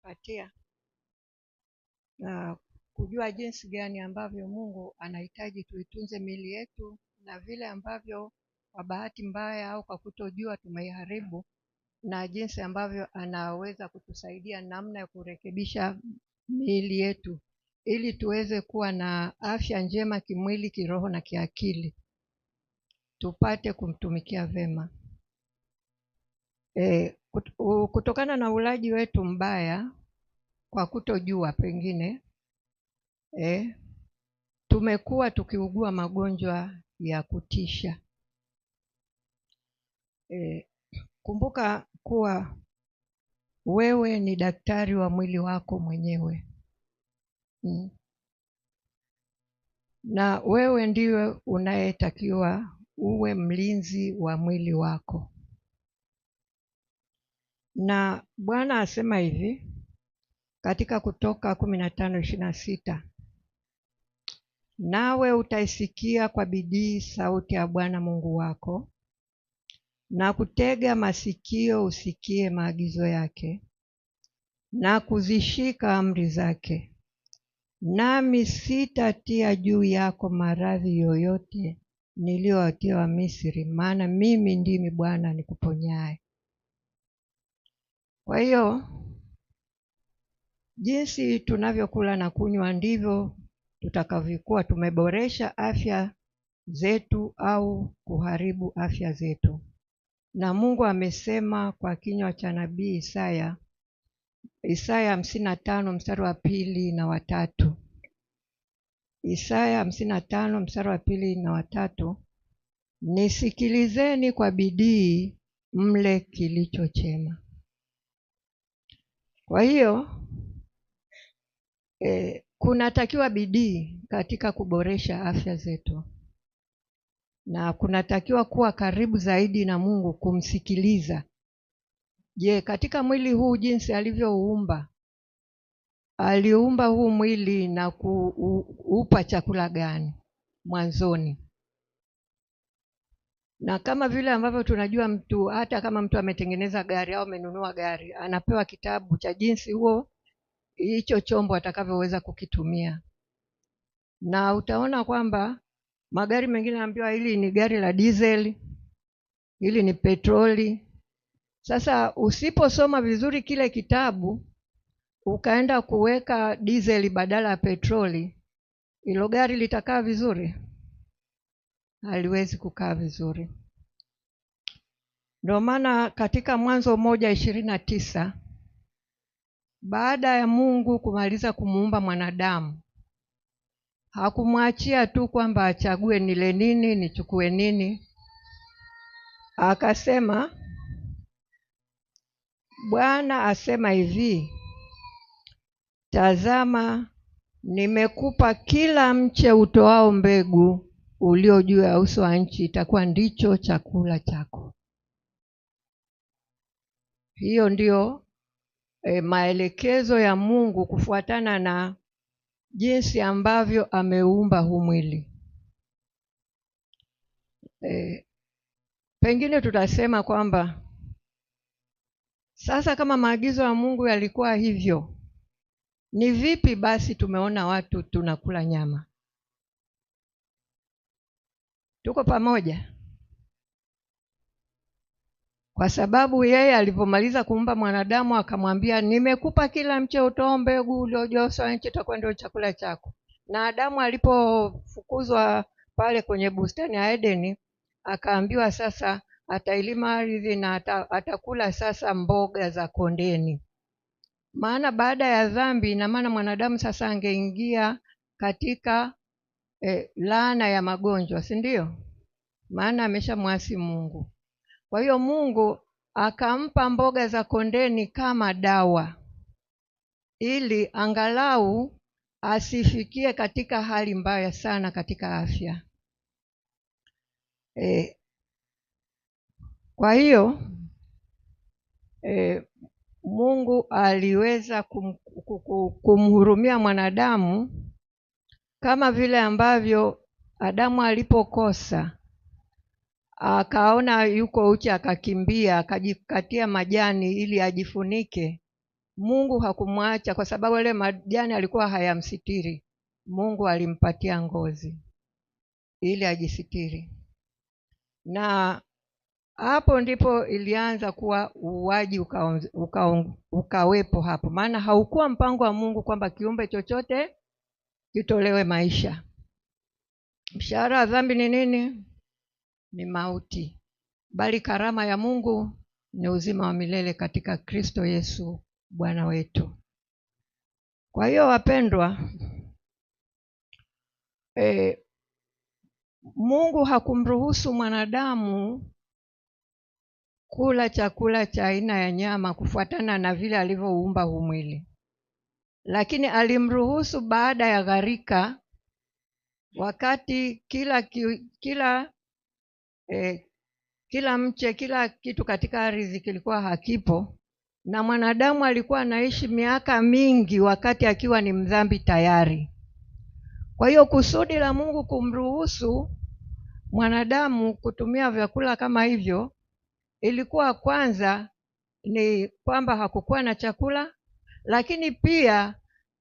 ametupatia na kujua jinsi gani ambavyo Mungu anahitaji tuitunze miili yetu, na vile ambavyo kwa bahati mbaya au kwa kutojua tumeiharibu, na jinsi ambavyo anaweza kutusaidia namna ya kurekebisha miili yetu ili tuweze kuwa na afya njema kimwili, kiroho na kiakili, tupate kumtumikia vema. Kutokana na ulaji wetu mbaya kwa kutojua pengine tumekuwa tukiugua magonjwa ya kutisha. Kumbuka kuwa wewe ni daktari wa mwili wako mwenyewe. Na wewe ndiwe unayetakiwa uwe mlinzi wa mwili wako. Na Bwana asema hivi katika Kutoka 15:26, nawe utaisikia kwa bidii sauti ya Bwana Mungu wako, na kutega masikio usikie maagizo yake, na kuzishika amri zake. Nami sitatia juu yako maradhi yoyote niliyowatia Wamisri, maana mimi ndimi Bwana nikuponyaye. Kwa hiyo jinsi tunavyokula na kunywa ndivyo tutakavyokuwa tumeboresha afya zetu au kuharibu afya zetu. Na Mungu amesema kwa kinywa cha nabii Isaya 55 mstari wa 2 na wa 3. Isaya 55 mstari wa 2 na wa 3, nisikilizeni kwa bidii mle kilicho chema. Kwa hiyo kunatakiwa bidii katika kuboresha afya zetu, na kunatakiwa kuwa karibu zaidi na Mungu, kumsikiliza. Je, katika mwili huu jinsi alivyouumba, aliumba huu mwili na kuupa chakula gani mwanzoni? Na kama vile ambavyo tunajua mtu, hata kama mtu ametengeneza gari au amenunua gari, anapewa kitabu cha jinsi hicho chombo atakavyoweza kukitumia. Na utaona kwamba magari mengine anaambiwa hili ni gari la diesel, hili ni petroli. Sasa usiposoma vizuri kile kitabu ukaenda kuweka diesel badala ya petroli, hilo gari litakaa vizuri? Haliwezi kukaa vizuri. Ndio maana katika Mwanzo 1:29, baada ya Mungu kumaliza kumuumba mwanadamu, hakumwachia tu kwamba achague nile nini nichukue nini. Akasema, Bwana asema hivi, tazama nimekupa kila mche utoao mbegu ulio juu ya uso wa nchi, itakuwa ndicho chakula chako. Hiyo ndio maelekezo ya Mungu kufuatana na jinsi ambavyo ameumba huu mwili. Pengine tutasema kwamba sasa kama maagizo ya Mungu yalikuwa hivyo, ni vipi basi tumeona watu tunakula nyama? Tuko pamoja? Kwa sababu yeye alipomaliza kuumba mwanadamu akamwambia, nimekupa kila mche utao mbegu uliojaa nchi, itakuwa ndio chakula chako. Na Adamu alipofukuzwa pale kwenye bustani ya Edeni, akaambiwa sasa atailima ardhi na atakula sasa mboga za kondeni. Maana baada ya dhambi, na maana mwanadamu sasa angeingia katika laana ya magonjwa, si ndio? Maana ameshamwasi Mungu. Kwa hiyo Mungu akampa mboga za kondeni kama dawa, ili angalau asifikie katika hali mbaya sana katika afya. Kwa hiyo Mungu aliweza kumhurumia mwanadamu, kama vile ambavyo Adamu alipokosa akaona yuko uchi, akakimbia akajikatia majani ili ajifunike. Mungu hakumwacha kwa sababu ile majani alikuwa hayamsitiri. Mungu alimpatia ngozi ili ajisitiri, na hapo ndipo ilianza kuwa uuaji ukawepo hapo, maana haukuwa mpango wa Mungu kwamba kiumbe chochote kitolewe maisha. Mshahara wa dhambi ni nini? Ni mauti, bali karama ya Mungu ni uzima wa milele katika Kristo Yesu Bwana wetu. Kwa hiyo wapendwa, Mungu hakumruhusu mwanadamu kula chakula cha aina ya nyama kufuatana na vile alivyoumba huu mwili, lakini alimruhusu baada ya gharika, wakati kila mche, kila kitu katika ardhi kilikuwa hakipo, na mwanadamu alikuwa anaishi miaka mingi wakati akiwa ni mdhambi tayari. Kwa hiyo kusudi la Mungu kumruhusu mwanadamu kutumia vyakula kama hivyo ilikuwa kwanza ni kwamba hakukuwa na chakula, lakini pia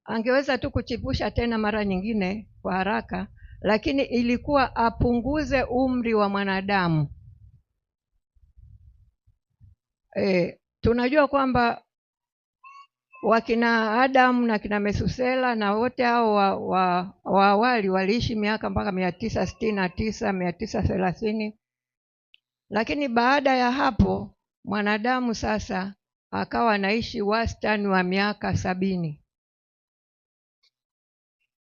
angeweza tu kuchipusha tena mara nyingine kwa haraka, lakini ilikuwa apunguze umri wa mwanadamu. Tunajua kwamba wakina Adamu na kina Mesusela na wote hao wa awali waliishi miaka mpaka 969, 930. Lakini baada ya hapo mwanadamu sasa akawa anaishi wastani wa miaka 70.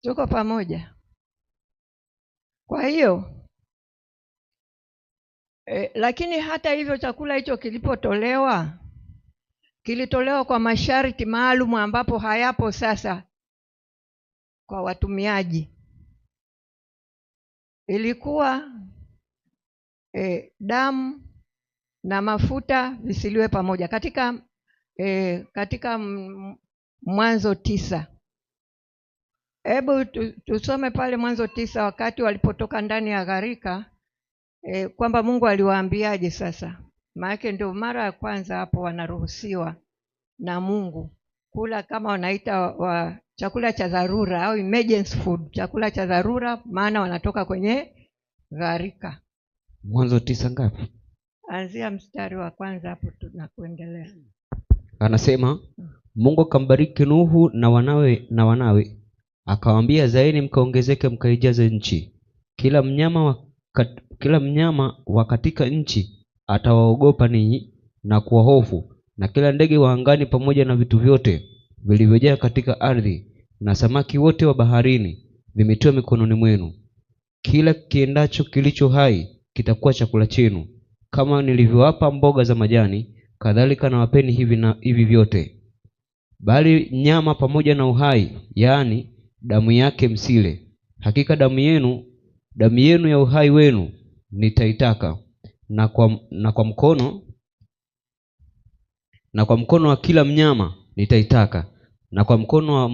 Tuko pamoja? Kwa hiyo lakini hata hivyo chakula hicho kilitolewa kwa masharti maalum ambapo hayapo sasa kwa watumiaji. Ilikuwa damu na mafuta visiliwe pamoja katika Mwanzo 9. Hebu tusome pale Mwanzo 9, wakati walipotoka ndani ya gharika, kwamba Mungu aliwaambiaje sasa. Maana ndio mara ya kwanza hapo wanaruhusiwa na Mungu kula kama wanaita chakula cha dharura au emergency food, chakula cha dharura, maana wanatoka kwenye gharika. Mwanzo 9 ngapi? Anzia mstari wa kwanza hapo tunakuendelea. Anasema, Mungu akambariki Nuhu na wanawe akawaambia, zaeni mkaongezeke mkaijaze nchi. Kila mnyama wa katika nchi atawaogopa ninyi na kuwahofu, na kila ndege wa angani pamoja na vitu vyote vilivyojaa katika ardhi na samaki wote wa baharini vimetiwa mikononi mwenu. Kila kiendacho kilicho hai kitakuwa chakula chenu. Kama nilivyowapa mboga za majani, kadhalika nawapeni hivi vyote. Bali nyama pamoja na uhai, yaani damu yake msile. Hakika damu yenu ya uhai wenu nitaitaka, na kwa mkono wa kila mnyama nitaitaka, na kwa mkono wa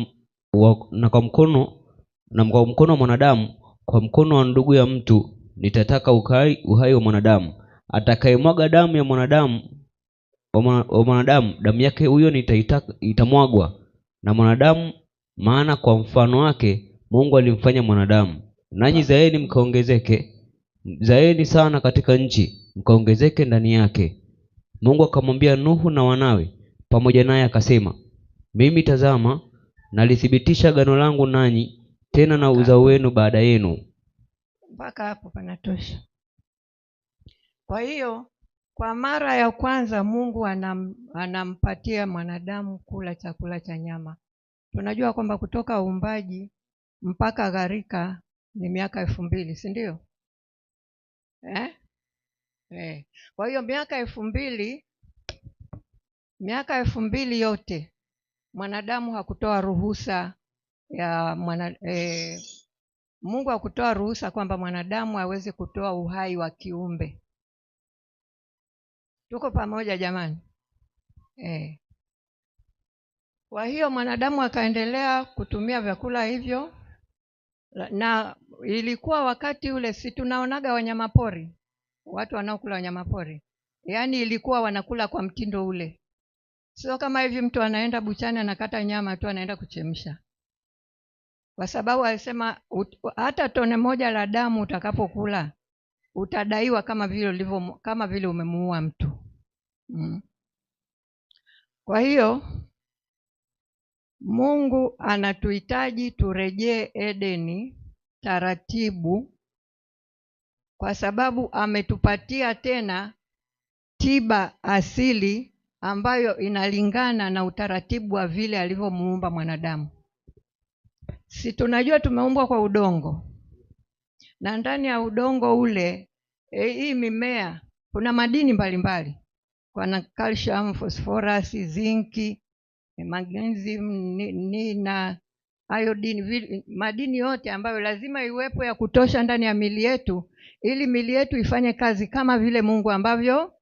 mwanadamu, kwa mkono wa ndugu ya mtu nitataka uhai wa mwanadamu. Atakayemwaga damu ya mwanadamu, damu yake huyo itamwagwa na mwanadamu, maana kwa mfano wake Mungu alimfanya mwanadamu. Nanyi zaeni mkaongezeke, zaeni sana katika nchi, mkaongezeke ndani yake. Mungu akamwambia Nuhu na wanawe pamoja naye akasema, mimi tazama, nalithibitisha agano langu nanyi, tena na uzao wenu baada yenu. Mpaka hapo panatosha. Kwa hiyo kwa mara ya kwanza Mungu anampatia mwanadamu kula chakula cha nyama. Tunajua kwamba kutoka uumbaji mpaka gharika ni miaka 2000, si ndio? Kwa hiyo miaka 2000 yote mwanadamu hakutoa ruhusa ya Mungu hakutoa ruhusa kwamba mwanadamu aweze kutoa uhai wa kiumbe. Tuko pamoja jamani? Kwa hiyo mwanadamu akaendelea kutumia vyakula hivyo, na ilikuwa wakati ule, si tunaonaga wanyamapori, watu wanaokula wanyamapori, yaani ilikuwa wanakula kwa mtindo ule. Sio kama hivi mtu anaenda buchani anakata nyama tu anaenda kuchemsha, kwa sababu alisema hata tone moja la damu utakapokula utadaiwa kama vile umemuua mtu. Kwa hiyo Mungu anatuhitaji turejee Edeni taratibu, kwa sababu ametupatia tena tiba asili ambayo inalingana na utaratibu wa vile alivyomuumba mwanadamu. Si tunajua tumeumbwa kwa udongo, na ndani ya udongo ule hii mimea kuna madini mbalimbali, kuna calcium, phosphorus, zinki, magnesium na iodine, madini yote ambayo lazima iwepo ya kutosha ndani ya mili yetu ili mili yetu ifanye kazi kama vile Mungu ambavyo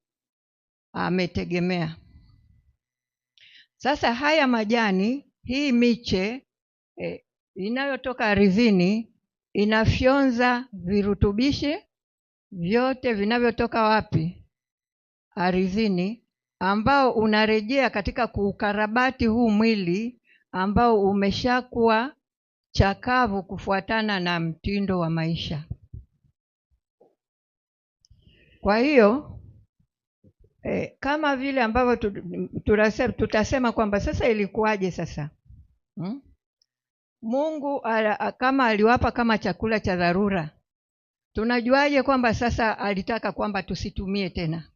ametegemea. Sasa haya majani, hii miche inayotoka ardhini inafyonza virutubishi vyote vinavyotoka wapi? Ardhini, ambao unarejea katika kuukarabati huu mwili ambao umeshakuwa chakavu kufuatana na mtindo wa maisha. Kwa hiyo kama vile ambavyo tutasema kwamba sasa ilikuwaje sasa? Mungu kama aliwapa kama chakula cha dharura, tunajuaje kwamba sasa alitaka kwamba tusitumie tena?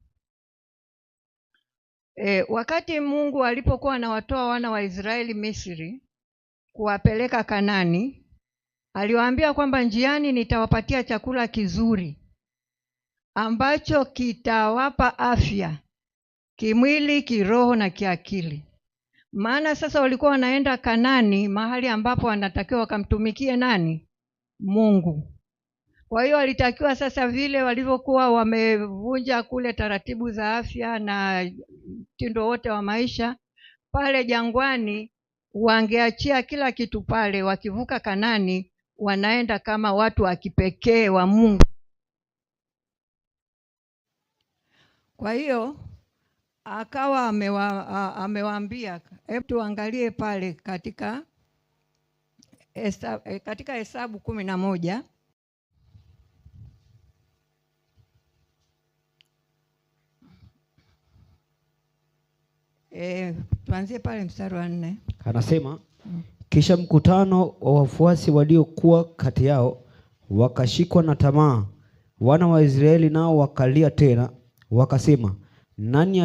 Wakati Mungu alipokuwa anawatoa wana wa Israeli Misri kuwapeleka Kanani, aliwaambia kwamba njiani nitawapatia chakula kizuri ambacho kitawapa afya kimwili, kiroho na kiakili. Maana sasa walikuwa wanaenda Kanani, mahali ambapo wanatakiwa wakamtumikie nani? Mungu. Kwa hiyo walitakiwa sasa, vile walivyokuwa wamevunja kule taratibu za afya na mtindo wote wa maisha pale jangwani, wangeachia kila kitu pale. Wakivuka Kanani wanaenda kama watu wa kipekee wa Mungu. Kwa hiyo akawa amewaambia, hebu tuangalie pale katika Hesabu 11. Tuanzie pale mstari wa 4. Anasema kisha mkutano wa wafuasi waliokuwa kati yao wakashikwa na tamaa. Wana wa Israeli nao wakalia tena wakasema, nani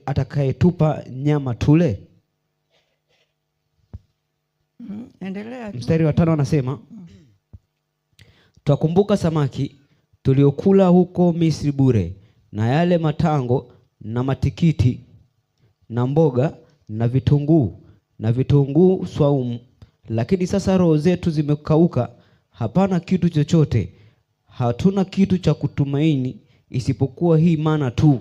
atakayetupa nyama tule? Endelea. Mstari wa 5 anasema, twakumbuka samaki tuliokula huko Misri bure, na yale matango na matikiti na mboga na vitunguu swaumu, lakini sasa roho zetu zimekauka, hapana kitu chochote, hatuna kitu cha kutumaini isipokuwa hii mana tu.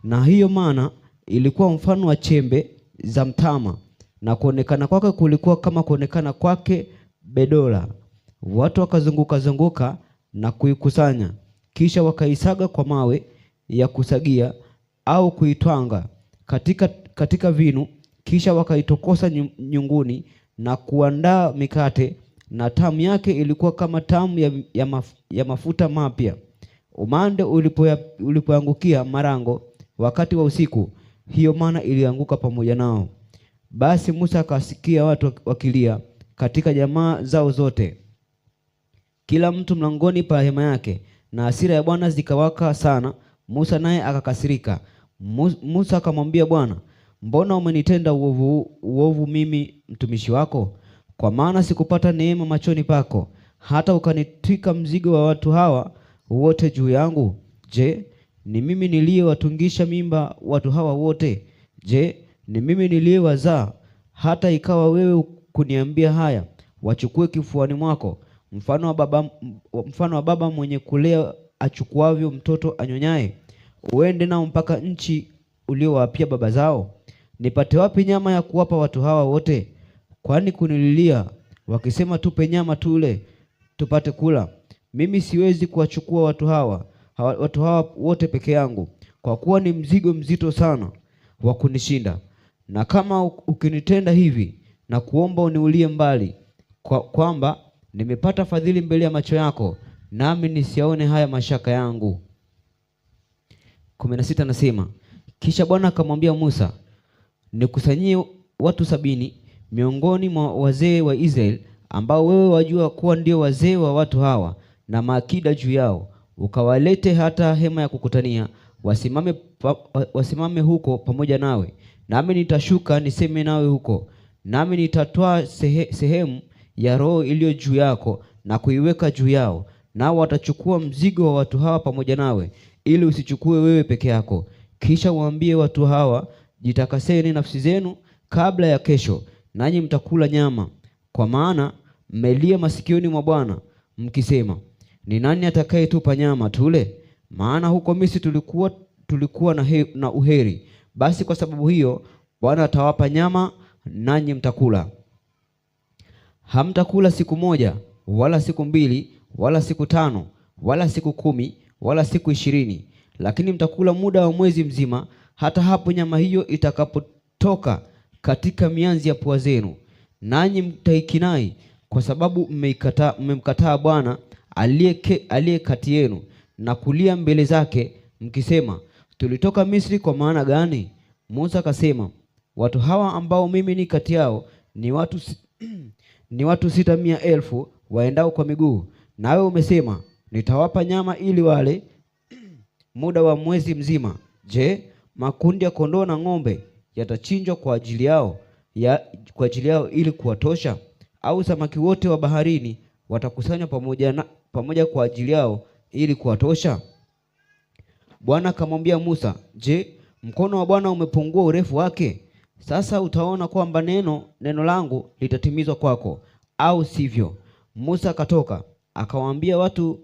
Na hiyo mana ilikuwa mfano wa chembe za mtama, na kuonekana kwake kulikuwa kama kuonekana kwake bedola. Watu wakazunguka na kuikusanya, kisha wakaisaga kwa mawe ya kusagia au kuitwanga katika vinu, kisha wakaitokosa nyunguni na kuandaa mikate, na tamu yake ilikuwa kama tamu ya mafuta mapya. Umande ulipoangukia marango wakati wa usiku, hiyo mana ilianguka pamoja nao. Basi Musa akasikia watu wakilia katika jamaa zao zote, kila mtu mlangoni pa hema yake, na hasira ya Bwana zikawaka sana. Musa naye akakasirika. Musa akamwambia Bwana, mbona umenitenda uovu mimi mtumishi wako? Kwa maana sikupata neema machoni pako, hata ukanitwika mzigo wa watu hawa wote juu yangu. Je, ni mimi niliyewatungisha mimba watu hawa wote? Je, ni mimi niliyewazaa? Hata ikawa wewe kuniambia haya, wachukue kifuani mwako, mfano wa baba mwenye kulea achukuavyo mtoto anyonyaye, uende nao mpaka nchi uliowapia baba zao. Nipate wapi nyama ya kuwapa watu hawa wote? Kwani kunililia wakisema, tupe nyama tule tupate kula. Mimi siwezi kuwachukua watu hawa wote peke yangu, kwa kuwa ni mzigo mzito sana. wa kunishinda. Na kama ukinitenda hivi, na kuomba uniulie mbali, kwamba nimepata fadhili mbele ya macho yako, nami nisiaone haya mashaka yangu. 16 nasema, kisha Bwana akamwambia Musa, nikusanyie watu 70 miongoni mwa wazee wa Israeli, ambao wewe wajua kuwa ndio wazee wa watu hawa, na maakida juu yao, ukawalete hata hema ya kukutania, wasimame huko pamoja nawe. Nami nitashuka niseme nawe huko, nami nitatwaa sehemu ya roho iliyo juu yako na kuiweka juu yao, nao watachukua mzigo wa watu hawa pamoja nawe, ili usichukue wewe peke yako. Kisha uambie watu hawa, jitakaseni nafsi zenu kabla ya kesho, nanyi mtakula nyama, kwa maana mmelia masikioni mwa Bwana mkisema, ni nani atakayetupa nyama tule? Maana huko Misri tulikuwa na uheri. Basi kwa sababu hiyo Bwana atawapa nyama, nanyi mtakula. Hamtakula siku moja, wala siku mbili, wala siku 5, wala siku 10, wala siku 20, lakini mtakula muda wa mwezi mzima, hata hapo nyama hiyo itakapotoka katika mianzi ya pua zenu. Nanyi mtaikinai, kwa sababu mmemkataa Bwana aliye kati yenu, na kulia mbele zake mkisema, tulitoka Misri kwa maana gani? Musa akasema, watu hawa ambao mimi ni kati yao ni watu 600,000 waendao kwa miguu, nawe umesema nitawapa nyama ili wale muda wa mwezi mzima. Je, makundi ya kondoo na ng'ombe yatachinjwa kwa ajili yao ili kuwatosha? Au samaki wote wa baharini watakusanywa pamoja kwa ajili yao ili kuwatosha? Bwana akamwambia Musa, je, mkono wa Bwana umepungua urefu wake? Sasa utaona kwamba neno langu litatimizwa au sivyo. Musa akatoka akawaambia watu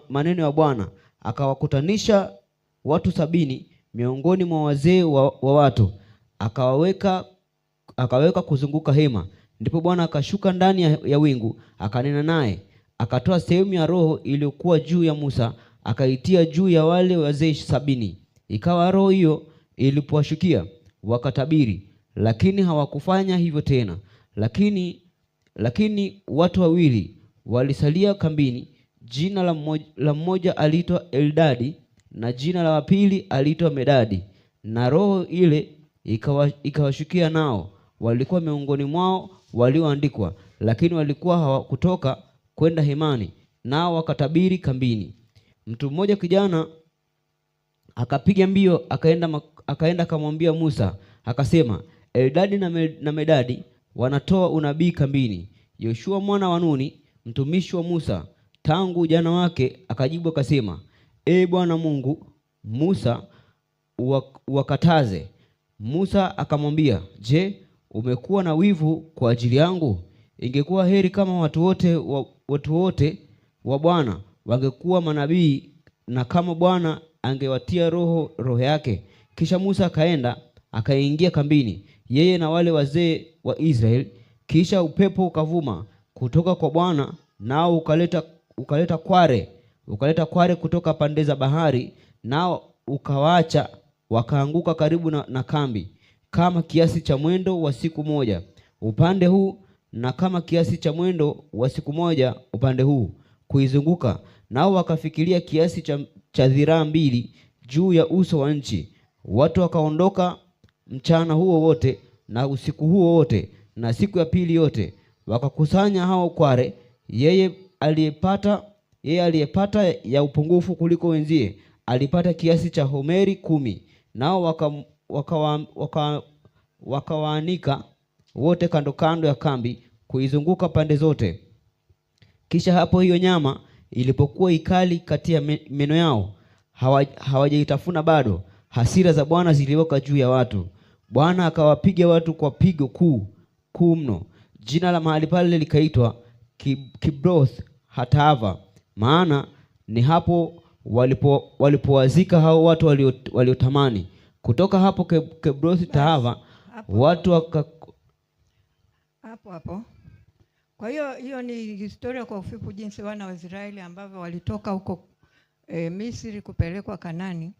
maneno ya Bwana, akawakutanisha watu 70 miongoni mwa wazee wa watu, akaweka kuzunguka hema. Ndipo Bwana akashuka ndani ya wingu, akanena naye, akatoa sehemu ya roho iliyokuwa juu ya Musa, akaitia juu ya wale wazee 70. Ikawa roho hiyo ilipowashukia wakatabiri, lakini hawakufanya hivyo tena. Lakini watu 2 walisalia kambini. Jina la mmoja aliitwa Eldadi, na jina la pili aliitwa Medadi. Na roho ile ikawashukia, nao walikuwa miongoni mwao walioandikwa, lakini walikuwa hawakutoka kwenda hemani, nao wakatabiri kambini. Mtu mmoja kijana akapiga mbio akaenda akamwambia Musa, akasema, Eldadi na Medadi wanatoa unabii kambini. Yoshua mwana wa Nuni, mtumishi wa Musa tangu ujana wake, akajibu akasema, Bwana Mungu, Musa wakataze. Musa akamwambia, je, umekuwa na wivu kwa ajili yangu? Ingekuwa heri kama watu wote wa Bwana wangekuwa manabii, na kama Bwana angewatia roho yake. Kisha Musa akaingia kambini, yeye na wale wazee wa Israeli. Kisha upepo ukavuma kutoka kwa Bwana, nao ukaleta kware kutoka pande za bahari, nao ukawaacha wakaanguka karibu na kambi, kama kiasi cha mwendo wa siku moja upande huu, na kama kiasi cha mwendo wa siku moja upande huu kuizunguka. Nao wakafikiria kiasi cha dhiraa 2 juu ya uso wa nchi. Watu wakaondoka mchana huo wote na usiku huo wote na siku ya pili yote, wakakusanya hao kware. Yeye aliyepata ya upungufu kuliko wenzie alipata kiasi cha homeri 10. Nao wakawaanika wote kando kando ya kambi kuizunguka pande zote. Kisha hapo hiyo nyama ilipokuwa ikali kati ya meno yao, hawajaitafuna bado, hasira za Bwana ziliwaka juu ya watu. Bwana akawapiga watu kwa pigo kuu mno. Jina la mahali pale likaitwa Kibroth Hatava, maana ni hapo walipowazika hao watu waliotamani. Kutoka hapo Kibroth Hatava watu hapo. Kwa hiyo ni historia kwa ufupi, jinsi wana wa Israeli ambavyo walitoka huko Misri kupelekwa Kanani.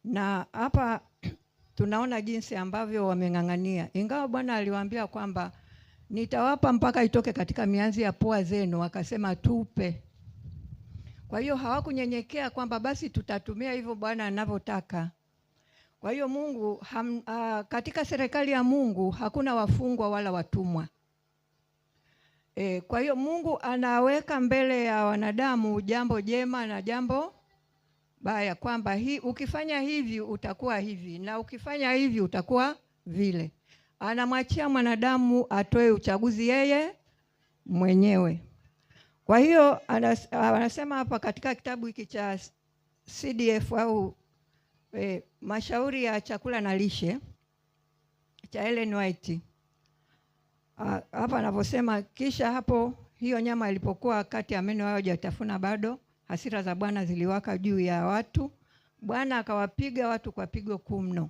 Na hapa tunaona jinsi ambavyo wameng'ang'ania, ingawa Bwana aliwaambia kwamba nitawapa mpaka itoke katika mianzi ya pua zenu, wakasema tupe. Kwa hiyo hawakunyenyekea kwamba basi tutatumia hivyo Bwana anavyotaka. Kwa hiyo Mungu katika serikali ya Mungu hakuna wafungwa wala watumwa. Kwa hiyo Mungu anaweka mbele ya wanadamu jambo jema na jambo baya, kwamba ukifanya hivi utakuwa hivi na ukifanya hivi utakuwa vile. Anamwachia mwanadamu atoe uchaguzi yeye mwenyewe. Kwa hiyo anasema hapa katika kitabu hiki cha CDF au mashauri ya chakula na lishe cha Ellen White, hapa anaposema, kisha hapo hiyo nyama ilipokuwa kati ya meno yao hajatafuna bado, hasira za Bwana ziliwaka juu ya watu. Bwana akawapiga watu kwa pigo kuu mno.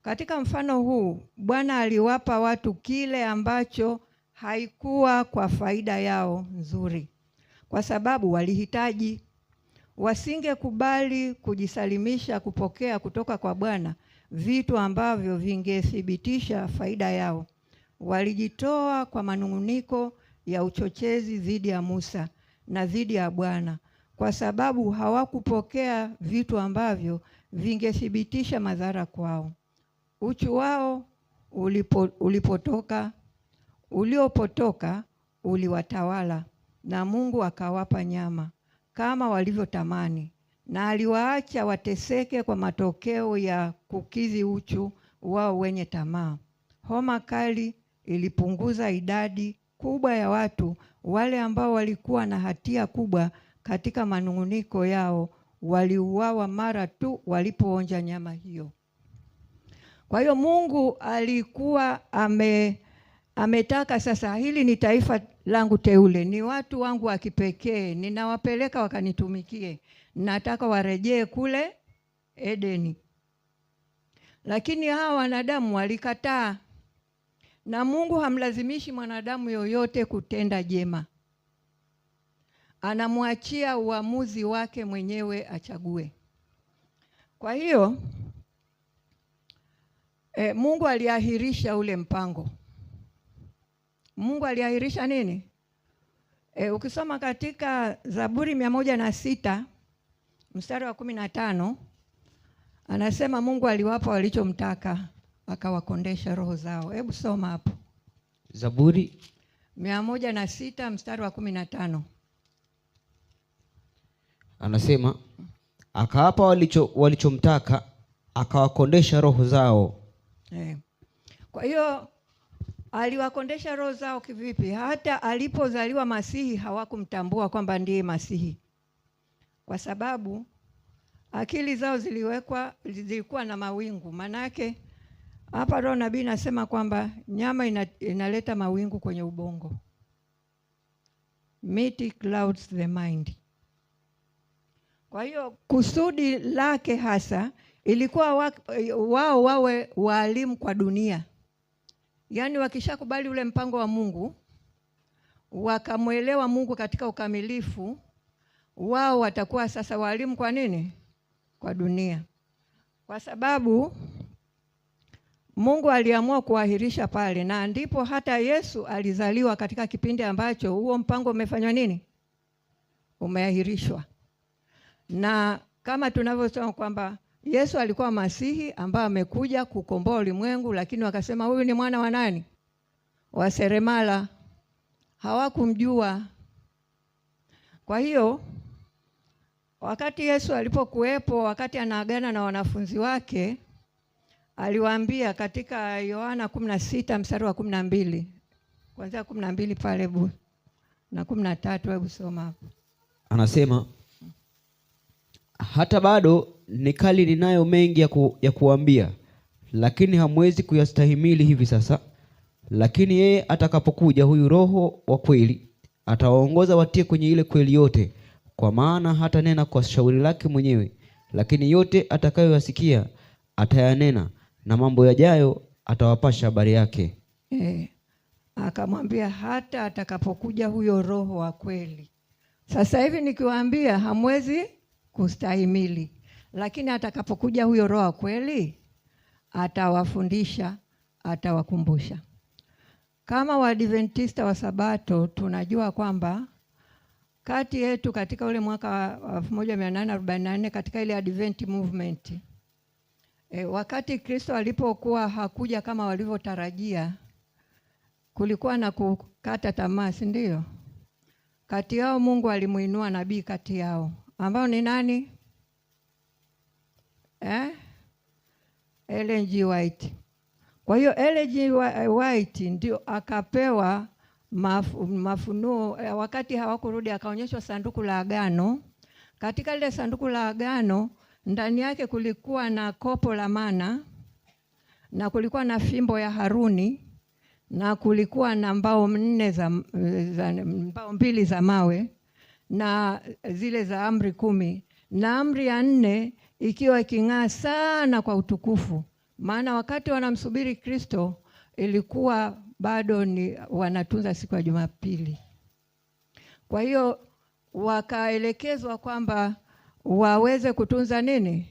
Katika mfano huu Bwana aliwapa watu kile ambacho haikuwa kwa faida yao nzuri, kwa sababu walihitaji. Wasingekubali kujisalimisha kupokea kutoka kwa Bwana vitu ambavyo vingethibitisha faida yao. Walijitoa kwa manung'uniko ya uchochezi dhidi ya Musa na dhidi ya Bwana, kwa sababu hawakupokea vitu ambavyo vingethibitisha madhara kwao. Uchu wao uliopotoka uliwatawala, na Mungu akawapa nyama kama walivyotamani, na aliwaacha wateseke kwa matokeo ya kukidhi uchu wao wenye tamaa. Homa kali ilipunguza idadi kubwa ya watu wale ambao walikuwa na hatia kubwa katika manung'uniko yao, waliuawa mara tu walipoonja nyama hiyo. Kwa hiyo Mungu alikuwa ametaka sasa, hili ni taifa langu teule, ni watu wangu wa kipekee, ninawapeleka wakanitumikie, nataka warejee kule Edeni. Lakini hawa wanadamu walikataa, na Mungu hamlazimishi mwanadamu yoyote kutenda jema. Anamwachia uamuzi wake mwenyewe achague. Kwa hiyo Mungu aliahirisha ule mpango. Mungu aliahirisha nini? Ukisoma katika Zaburi 106 mstari wa 15, anasema Mungu aliwapa walichomtaka, akawakondesha roho zao. Hebu soma hapo. Zaburi 106 mstari wa 15. Anasema akawapa walichomtaka, akawakondesha roho zao. Kwa hiyo aliwakondesha roho zao kivipi? Hata alipozaliwa Masihi hawakumtambua kwamba ndiye Masihi, kwa sababu akili zao zilikuwa na mawingu. Manake hapa roho nabii nasema kwamba nyama inaleta mawingu kwenye ubongo. Meat clouds the mind. Kwa hiyo kusudi lake hasa ilikuwa wao wawe walimu kwa dunia. Yaani wakishakubali ule mpango wa Mungu, wakamwelewa Mungu katika ukamilifu, wao watakuwa sasa walimu kwa nini? Kwa dunia. Kwa sababu Mungu aliamua kuahirisha pale, na ndipo hata Yesu alizaliwa katika kipindi ambacho huo mpango umefanywa nini? Umeahirishwa. Na kama tunavyosema kwamba Yesu alikuwa Masihi ambaye amekuja kukomboa ulimwengu, lakini wakasema huyu ni mwana wa nani? Wa seremala. Hawakumjua. Kwa hiyo wakati Yesu alipokuwepo, wakati anaagana na wanafunzi wake, aliwaambia katika Yohana 16 mstari wa 12, kuanzia 12 pale na 13, hebu soma hapo. Anasema hata bado nikali ninayo mengi ya kuambia, lakini hamwezi kuyastahimili hivi sasa. Lakini yeye atakapokuja, huyu Roho wa kweli, atawaongoza watie kwenye ile kweli yote, kwa maana hata nena kwa shauri lake mwenyewe, lakini yote atakayoyasikia atayanena, na mambo yajayo atawapasha habari yake. Akamwambia hata atakapokuja huyo Roho wa kweli. Sasa hivi nikiwaambia hamwezi kustahimili, lakini atakapokuja huyo Roho wa kweli atawafundisha, atawakumbusha. Kama Waadventista wa Sabato tunajua kwamba kati yetu katika ule mwaka wa 1844 katika ile Advent movement, wakati Kristo alipokuwa hakuja kama walivyotarajia, kulikuwa na kukata tamaa, si ndio? Kati yao Mungu alimuinua nabii kati yao, ambao ni nani? Ellen G. White. Kwa hiyo Ellen G. White ndio akapewa mafunuo wakati hawakurudi, akaonyeshwa sanduku la agano. Katika ile sanduku la agano ndani yake kulikuwa na kopo la mana, na kulikuwa na fimbo ya Haruni, na kulikuwa na mbao mbili za mawe, na zile za amri 10, na amri ya 4 ikiwa iking'aa sana kwa utukufu. Maana wakati wanamsubiri Kristo ilikuwa bado ni wanatunza siku ya Jumapili. Kwa hiyo wakaelekezwa kwamba waweze kutunza nini?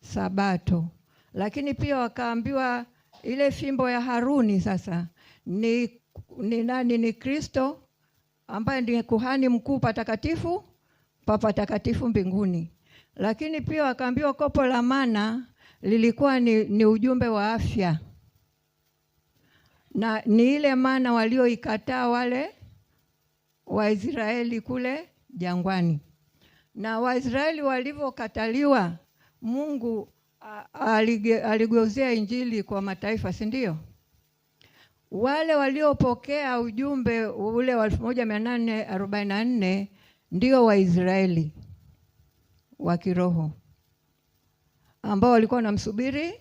Sabato. Lakini pia wakaambiwa ile fimbo ya Haruni sasa ni nani? Ni Kristo ambaye ndiye kuhani mkuu patakatifu pa patakatifu mbinguni. Lakini pia wakaambiwa kopo la mana lilikuwa ni ujumbe wa afya, na ni ile mana walioikataa wale Waisraeli kule jangwani. Na Waisraeli walivyokataliwa, Mungu aligeuzia injili kwa mataifa, si ndio? Wale waliopokea ujumbe ule wa 1844 ndio Waisraeli wa kiroho ambao walikuwa wanamsubiri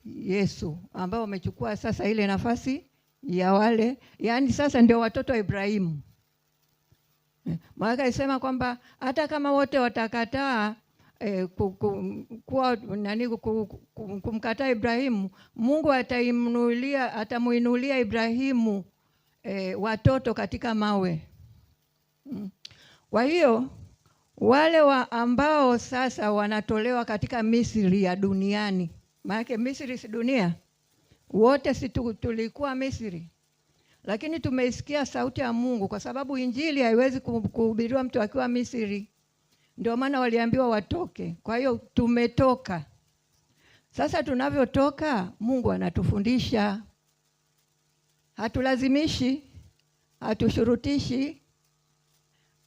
Yesu, ambao wamechukua sasa ile nafasi ya wale, yaani sasa ndio watoto wa Ibrahimu. Maana isema kwamba hata kama wote watakataa kumkataa Ibrahimu, Mungu atamuinulia Ibrahimu watoto katika mawe. Kwa hiyo wale ambao sasa wanatolewa katika Misri ya duniani, maana Misri si dunia, wote si tulikuwa Misri, lakini tumeisikia sauti ya Mungu, kwa sababu injili haiwezi kuhubiriwa mtu akiwa Misri. Ndio maana waliambiwa watoke. Kwa hiyo tumetoka. Sasa tunavyotoka, Mungu anatufundisha. Hatulazimishi, hatushurutishi.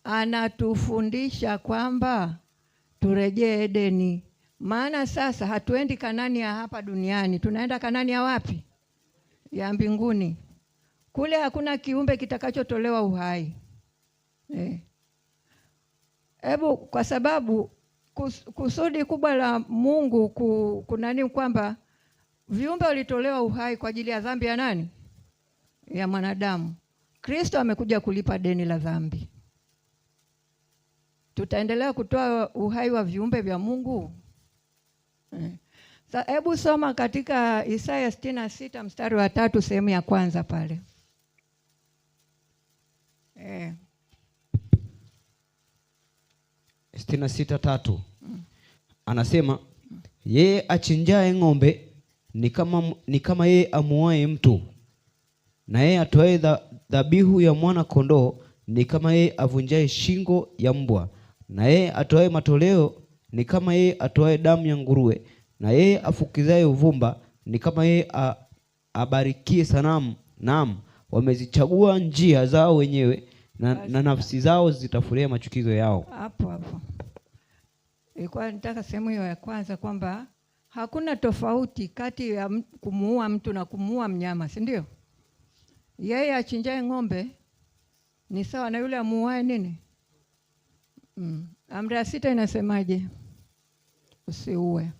Anatufundisha kwamba turejee Edeni. Maana sasa hatuendi Kanani ya hapa duniani, tunaenda Kanani ya wapi? Ya mbinguni. Kule hakuna kiumbe kitakachotolewa uhai. Hebu kwa sababu kusudi kubwa la Mungu kunani kwamba viumbe walitolewa uhai kwa ajili ya dhambi ya nani? Ya mwanadamu. Kristo amekuja kulipa deni la dhambi. Tutaendelea kutoa uhai wa viumbe vya Mungu? Sasa hebu soma katika Isaya 66 mstari wa 3 sehemu ya kwanza pale. 66:3 anasema, yeye achinjaye ng'ombe ni kama yeye amuaye mtu, na yeye atoaye dhabihu ya mwana kondoo ni kama yeye avunjaye shingo ya mbwa, na yeye atoaye matoleo ni kama yeye atoaye damu ya nguruwe, na yeye afukizaye uvumba ni kama yeye abarikie sanamu. Naam, wamezichagua njia zao wenyewe, na nafsi zao zitafurahia machukizo yao. Hapo ilikuwa nataka sehemu hiyo ya kwanza kwamba hakuna tofauti kati ya kumuua mtu na kumuua mnyama, si ndio? Yeye achinjaye ng'ombe ni sawa na yule amuuaye nini? Amri ya 6 inasemaje? Usiue.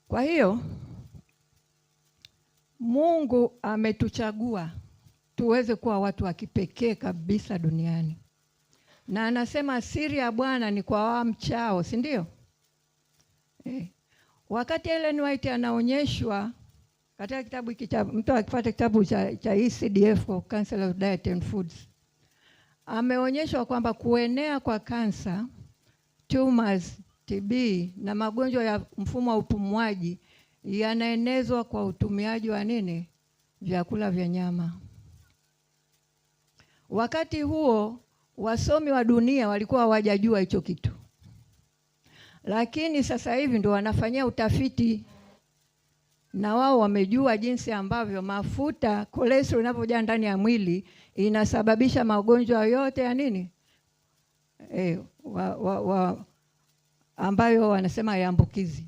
Kwa hiyo Mungu ametuchagua tuweze kuwa watu wa kipekee kabisa duniani. Na anasema siri ya Bwana ni kwa wamchao, si ndio? Wakati Ellen White anaonyeshwa katika kitabu hiki cha mtu akifuata kitabu cha ECDF kwa Council of Diet and Foods, ameonyeshwa kwamba kuenea kwa kansa, tumors, TB na magonjwa ya mfumo wa upumuaji yanaenezwa kwa utumiaji wa nini? Vyakula vya nyama. Wakati huo wasomi wa dunia walikuwa hawajajua hicho kitu, lakini sasa hivi ndio wanafanyia utafiti, na wao wamejua jinsi ambavyo mafuta, cholesterol inapojaa ndani ya mwili inasababisha magonjwa yote ya nini, ambayo wanasema yaambukizi.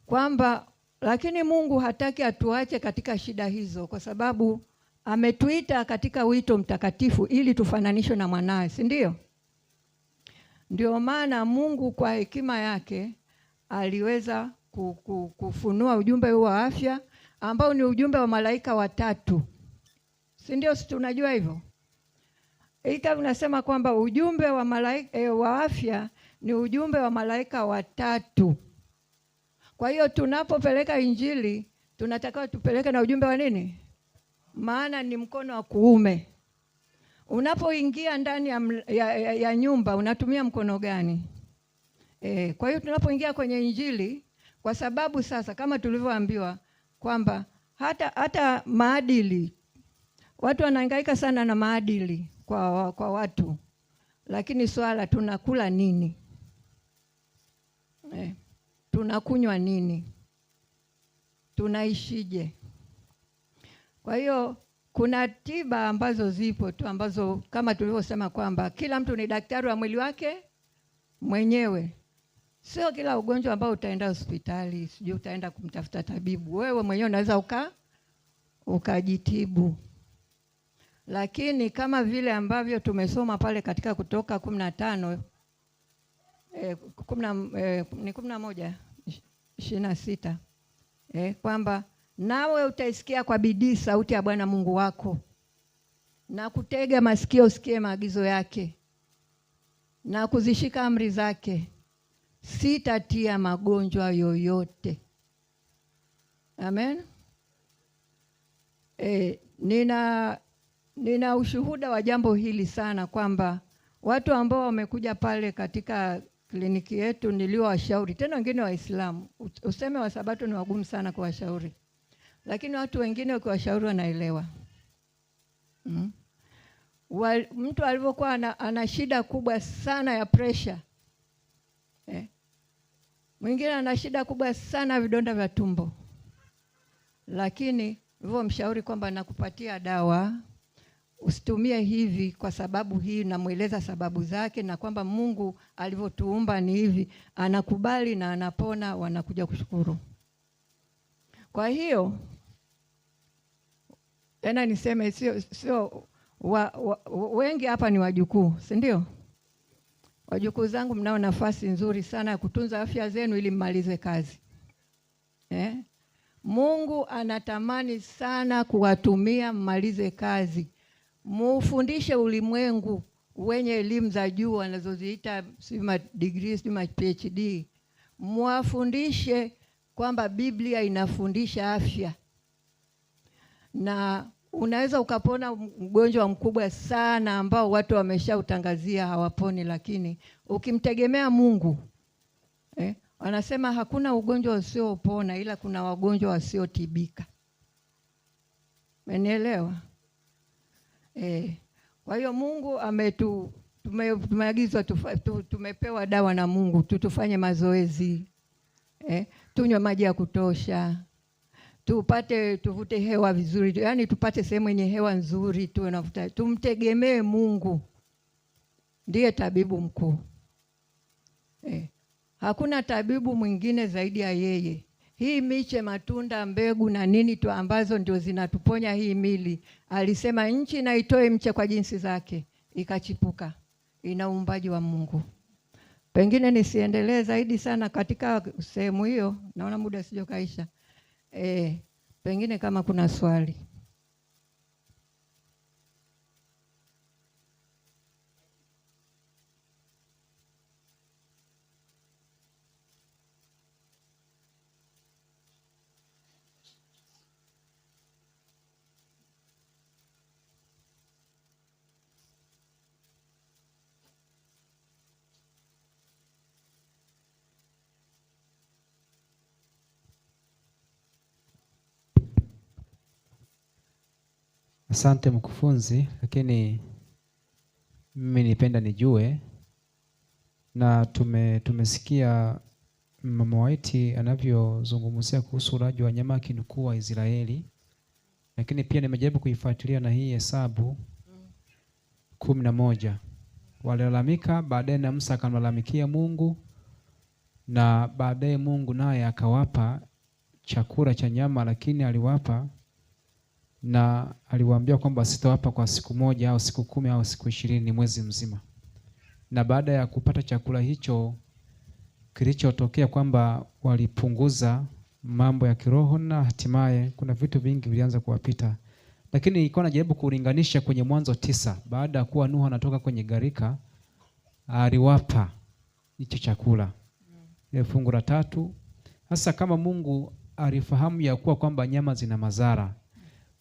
Kwamba lakini Mungu hataki atuache katika shida hizo, kwa sababu ametuita katika wito mtakatifu ili tufananishwe na mwanawe, si ndio? Ndio maana Mungu kwa hekima yake aliweza kufunua ujumbe huu wa afya ambao ni ujumbe wa malaika watatu, si ndio? Si tunajua hivyo? Ita unasema kwamba ujumbe wa malaika wa afya ni ujumbe wa malaika watatu. Kwa hiyo tunapopeleka Injili tunatakiwa tupeleke na ujumbe wa nini? Maana ni mkono wa kuume. Unapoingia ndani ya nyumba unatumia mkono gani? Kwa hiyo tunapoingia kwenye Injili, kwa sababu sasa kama tulivyoambiwa kwamba hata maadili, watu wanahangaika sana na maadili kwa watu, lakini swala tunakula nini? Tunakunywa nini? Tunaishije? Kwa hiyo kuna tiba ambazo zipo tu, ambazo kama tulivyosema kwamba kila mtu ni daktari wa mwili wake mwenyewe. Sio kila ugonjwa ambao utaenda hospitali, sijui utaenda kumtafuta tabibu. Wewe mwenyewe unaweza ukajitibu. Lakini kama vile ambavyo tumesoma pale katika Kutoka 15 11:26 kwamba nawe utaisikia kwa bidii sauti ya Bwana Mungu wako na kutega masikio usikie maagizo yake na kuzishika amri zake, sitatia magonjwa yoyote. Amen. Nina ushuhuda wa jambo hili sana, kwamba watu ambao wamekuja pale katika kliniki yetu niliowashauri, tena wengine Waislamu, useme wa Sabato ni wagumu sana kuwashauri, lakini watu wengine ukiwashauri wanaelewa. Mtu alivyokuwa ana shida kubwa sana ya pressure, mwingine ana shida kubwa sana ya vidonda vya tumbo, lakini hivyo mshauri kwamba nakupatia dawa, usitumie hivi kwa sababu hii, namueleza sababu zake na kwamba Mungu alivyotuumba ni hivi, anakubali na anapona, wanakuja kushukuru. Kwa hiyo tena niseme sio wengi hapa ni wajukuu, si ndio? Wajukuu zangu, mnao nafasi nzuri sana ya kutunza afya zenu ili mmalize kazi. Mungu anatamani sana kuwatumia mmalize kazi. Mufundishe ulimwengu wenye elimu za juu wanazoziita sima degree, sima PhD. Muwafundishe kwamba Biblia inafundisha afya. Na unaweza ukapona mgonjwa mkubwa sana ambao watu wameshautangazia hawaponi, lakini ukimtegemea Mungu, wanasema hakuna ugonjwa usiopona ila kuna wagonjwa wasiotibika. Umenielewa? Kwa hiyo Mungu tumeagizwa, tumepewa dawa na Mungu, tufanye mazoezi, tunywe maji ya kutosha, tuvute hewa vizuri, yaani tupate sehemu yenye hewa nzuri, tuwe navuta, tumtegemee Mungu, ndiye tabibu mkuu. Hakuna tabibu mwingine zaidi ya yeye. Hii miche, matunda, mbegu na nini tu ambazo ndio zinatuponya hii mili. Alisema nchi na itoe mche kwa jinsi zake, ikachipuka. Ina uumbaji wa Mungu. Pengine nisiendelee zaidi sana katika sehemu hiyo, naona muda sijokaisha. Pengine kama kuna swali. Asante mkufunzi, lakini mimi nipenda nijue, na tumesikia Mama White anavyozungumzia kuhusu ulaji wa nyama kinukuu wa Israeli, lakini pia nimejaribu kuifuatilia na hii Hesabu 11. Walilalamika, baadaye na Musa akamlalamikia Mungu, na baadaye Mungu naye akawapa chakula cha nyama, lakini aliwapa na aliwaambia kwamba sitawapa kwa siku moja au siku 10 au siku 20, ni mwezi mzima. Na baada ya kupata chakula hicho, kilichotokea kwamba walipunguza mambo ya kiroho na hatimaye kuna vitu vingi vilianza kuwapita. Lakini nilikuwa najaribu kulinganisha kwenye Mwanzo 9, baada ya kuwa Nuhu anatoka kwenye gharika, aliwapa hicho chakula. Ile fungu la 3. Sasa kama Mungu alifahamu ya kuwa kwamba nyama zina madhara,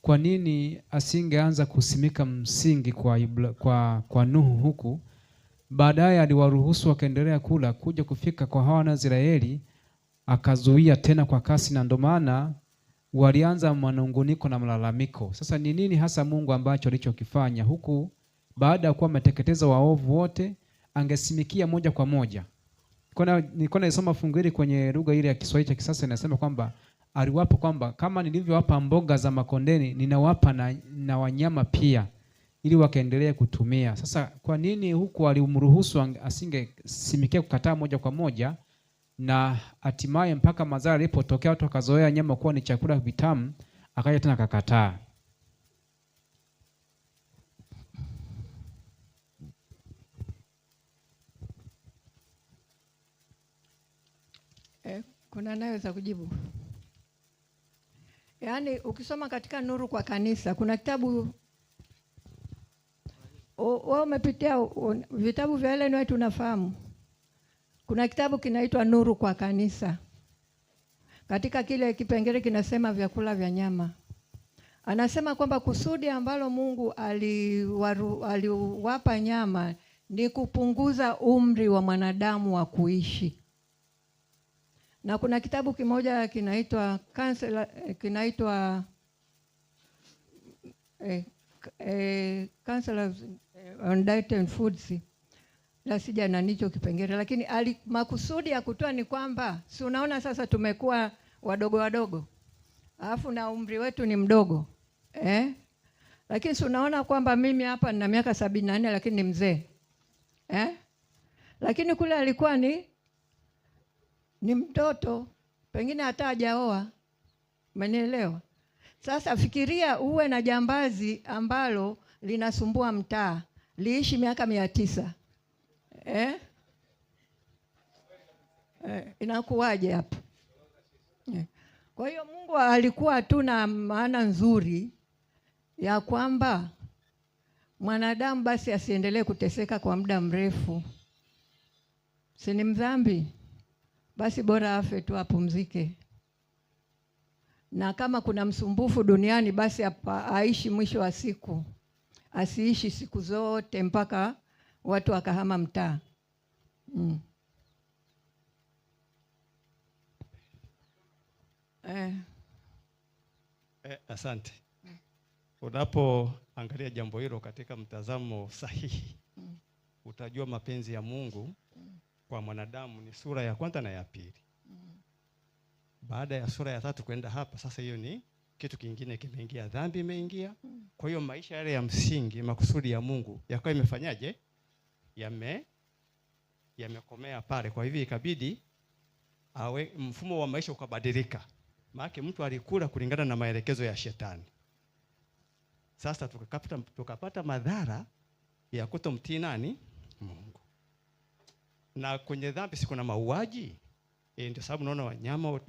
kwa nini asingeanza kusimika msingi kwa Nuhu huku? Baadaye aliwaruhusu wakaendelea kula, kuja kufika kwa hawa na Israeli akazuia tena kwa kasi, na ndio maana walianza manunguniko na malalamiko. Sasa ni nini hasa Mungu ambacho alichokifanya huku? Baada ya kuwa ameteketeza waovu wote, angesimikia moja kwa moja. Nilikuwa nasoma fungu hili kwenye lugha ile ya Kiswahili cha kisasa, inasema kwamba aliwapa kwamba kama nilivyowapa mboga za makondeni, ninawapa na wanyama pia, ili wakaendelee kutumia. Sasa kwa nini huku alimruhusu asingesimikia kukataa moja kwa moja, na hatimaye mpaka madhara alipotokea watu wakazoea nyama kuwa ni chakula vitamu, akaja tena akakataa? Kuna naweza kujibu. Yaani ukisoma katika Nuru kwa Kanisa kuna kitabu wewe umepitia vitabu vya Ellen White, unafahamu. Kuna kitabu kinaitwa Nuru kwa Kanisa. Katika kile kipengele kinasema vyakula vya nyama. Anasema kwamba kusudi ambalo Mungu aliwapa nyama ni kupunguza umri wa mwanadamu wa kuishi. Na kuna kitabu kimoja kinaitwa Council on Diet and Foods. La sija na nicho kipengele, lakini makusudi ya kutoa ni kwamba si unaona sasa tumekuwa wadogo, alafu na umri wetu ni mdogo, lakini si unaona kwamba mimi hapa nina miaka 74 lakini ni mzee, lakini kule alikuwa ni mtoto, pengine hata hajaoa. Umenielewa? Sasa fikiria uwe na jambazi ambalo linasumbua mtaa, liishi miaka 900. Inakuwaje hapo? Kwa hiyo Mungu alikuwa tu na maana nzuri ya kwamba mwanadamu basi asiendelee kuteseka kwa muda mrefu. Si ni mdhambi? Basi bora afe tu, apumzike. Na kama kuna msumbufu duniani, basi aishi mwisho wa siku, asiishi siku zote mpaka watu wakahama mtaa. Asante. Unapoangalia jambo hilo katika mtazamo sahihi, utajua mapenzi ya Mungu kwa mwanadamu ni sura ya kwanza na ya pili. Baada ya sura ya 3 kwenda hapa, sasa hiyo ni kitu kingine kimeingia, dhambi imeingia. Kwa hiyo maisha yale ya msingi, makusudi ya Mungu yakawa imefanyaje? Yamekomea pale. Kwa hivyo ikabidi mfumo wa maisha ukabadilika. Maana mtu alikula kulingana na maelekezo ya shetani. Sasa tukapata madhara ya kutomtii nani? Mungu. Na kwenye dhambi si kuna mauaji? Ndio sababu naona wanyama,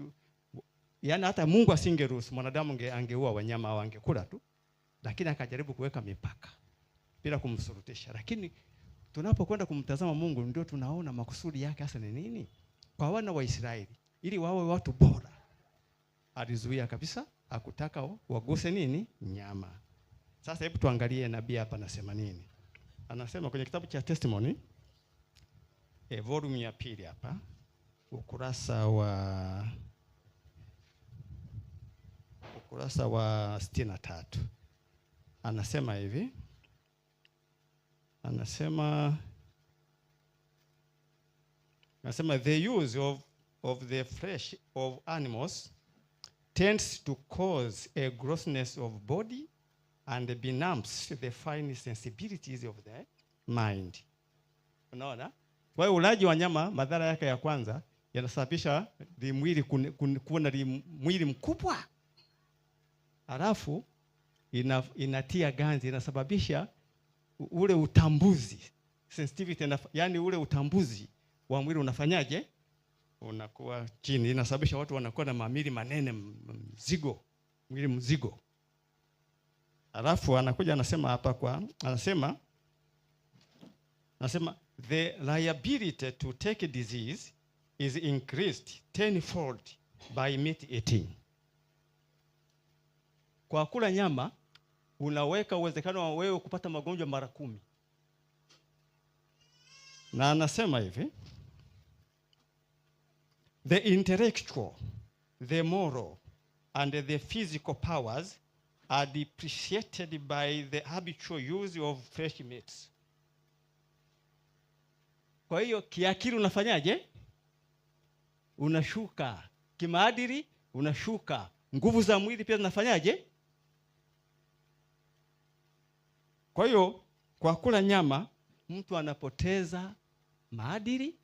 yaani hata Mungu asingeruhusu mwanadamu angeua wanyama au angekula tu, lakini akajaribu kuweka mipaka bila kumsurutisha. Lakini tunapokwenda kumtazama Mungu, ndio tunaona makusudi yake hasa ni nini kwa wana wa Israeli, ili wawe watu bora. Alizuia kabisa, hakutaka waguse nini? Nyama. Sasa hebu tuangalie nabii hapa anasema nini. Anasema kwenye kitabu cha Testimony, volume ya 2 hapa, ukurasa wa 63. anasema hivi, anasema the use of the flesh of animals tends to cause a grossness of body and benumbs the fine sensibilities of the mind. Unaona? Kwa hiyo ulaji wa nyama, madhara yake ya kwanza, yanasababisha mwili kuwa na mwili mkubwa. Halafu inatia ganzi, inasababisha ule utambuzi, sensitivity, yani ule utambuzi wa mwili unafanyaje? Unakuwa chini. Inasababisha watu wanakuwa na mamili manene, mzigo, mwili mzigo. Halafu anakuja anasema hapa anasema the liability to take disease is increased tenfold by meat eating. Kwa kula nyama unaweka uwezekano wa wewe kupata magonjwa mara 10. Na anasema hivi, the intellectual, the moral and the physical powers are depreciated by the habitual use of fresh meats. Kwa hiyo kiakili unafanyaje? Unashuka. Kimaadili unashuka. Nguvu za mwili pia zinafanyaje? Kwa hiyo kwa kula nyama mtu anapoteza maadili,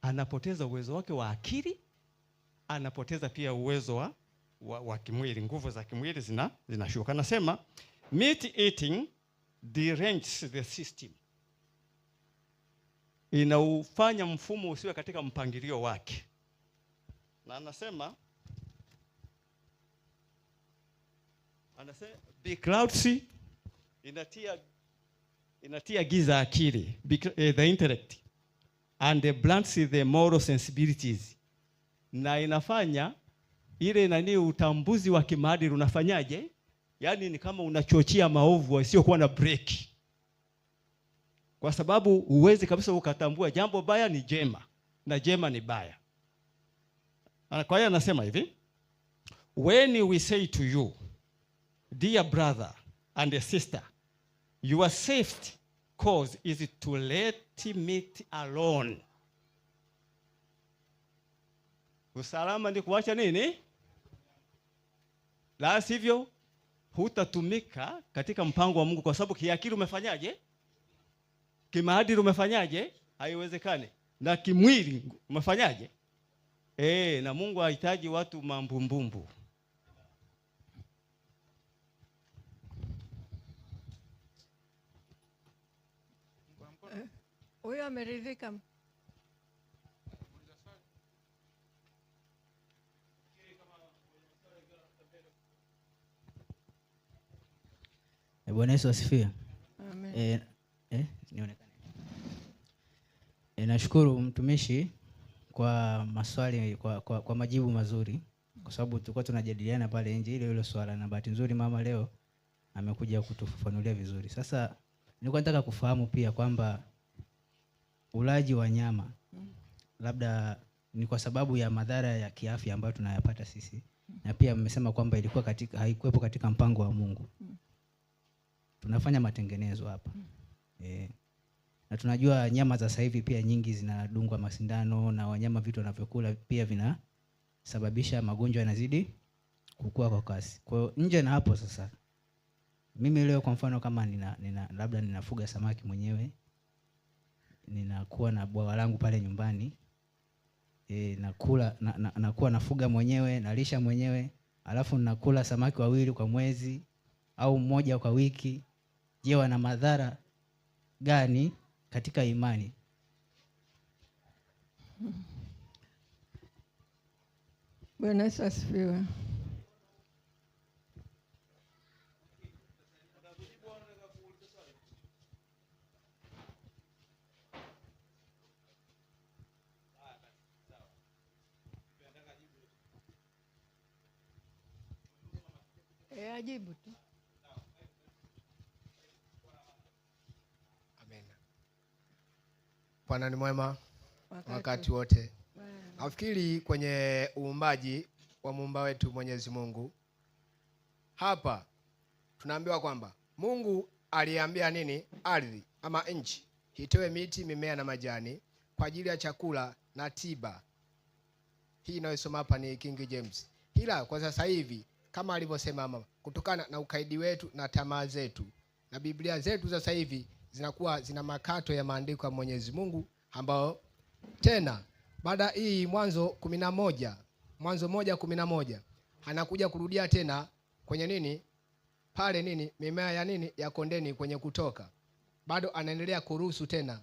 anapoteza uwezo wake wa akili, anapoteza pia uwezo wa kimwili, nguvu za kimwili zinashuka. Anasema meat eating deranges the system. Inaufanya mfumo usiwe katika mpangilio wake. Na anasema be cloudy, inatia giza akili, the intellect, and blunts the moral sensibilities. Na inafanya ile utambuzi wa kimaadili unafanyaje? Yaani ni kama unachochea maovu yasiyokuwa na break. Kwa sababu uwezi kabisa ukatambua jambo baya ni jema na jema ni baya. Kwa hiyo anasema hivi, when we say to you, dear brother and sister, your safety cause is to let meat alone. Usalama ni kuacha nini? La sivyo hutatumika katika mpango wa Mungu, kwa sababu kiakili umefanyaje? Kimaadili umefanyaje? Haiwezekani. Na kimwili umefanyaje? Na Mungu hahitaji watu mambumbumbu. Huyo ameridhika. Bwana Yesu asifiwe. Amen. Nionekane. Nashukuru mtumishi kwa maswali, kwa majibu mazuri, kwa sababu tulikuwa tunajadiliana pale nje ile swala, na bahati nzuri mama leo amekuja kutufafanulia vizuri. Sasa nilikuwa nataka kufahamu pia kwamba ulaji wa nyama labda ni kwa sababu ya madhara ya kiafya ambayo tunayapata sisi, na pia mmesema kwamba ilikuwa haikuwepo katika mpango wa Mungu. Tunafanya matengenezo hapa. Na tunajua nyama za sasa hivi pia nyingi zinadungwa masindano, na wanyama vitu wanavyokula pia vinasababisha magonjwa yanazidi kukua kwa kasi. Kwa hiyo nje na hapo sasa, mimi leo kwa mfano kama labda ninafuga samaki mwenyewe, ninakuwa na bwawa langu pale nyumbani, nakuwa nafuga mwenyewe, nalisha mwenyewe, alafu nakula samaki wawili kwa mwezi au mmoja kwa wiki. Je, wana madhara gani katika imani? Bwana Yesu asifiwe. Ajibu tu. Amen. Bwana ni mwema wakati wote. Nafikiri kwenye uumbaji wa muumba wetu Mwenyezi Mungu, hapa tunaambiwa kwamba Mungu aliambia nini? Ardhi ama nchi itoe miti, mimea na majani kwa ajili ya chakula na tiba. Hii inayosoma hapa ni King James. Ila kwa sasa hivi kama alivyosema mama, kutokana na ukaidi wetu na tamaa zetu, na Biblia zetu sasa hivi zinakuwa zina makato ya maandiko ya Mwenyezi Mungu, ambao tena baada hii Mwanzo 1:11 anakuja kurudia tena kwenye nini pale nini mimea ya nini ya kondeni kwenye Kutoka. Bado anaendelea kuruhusu tena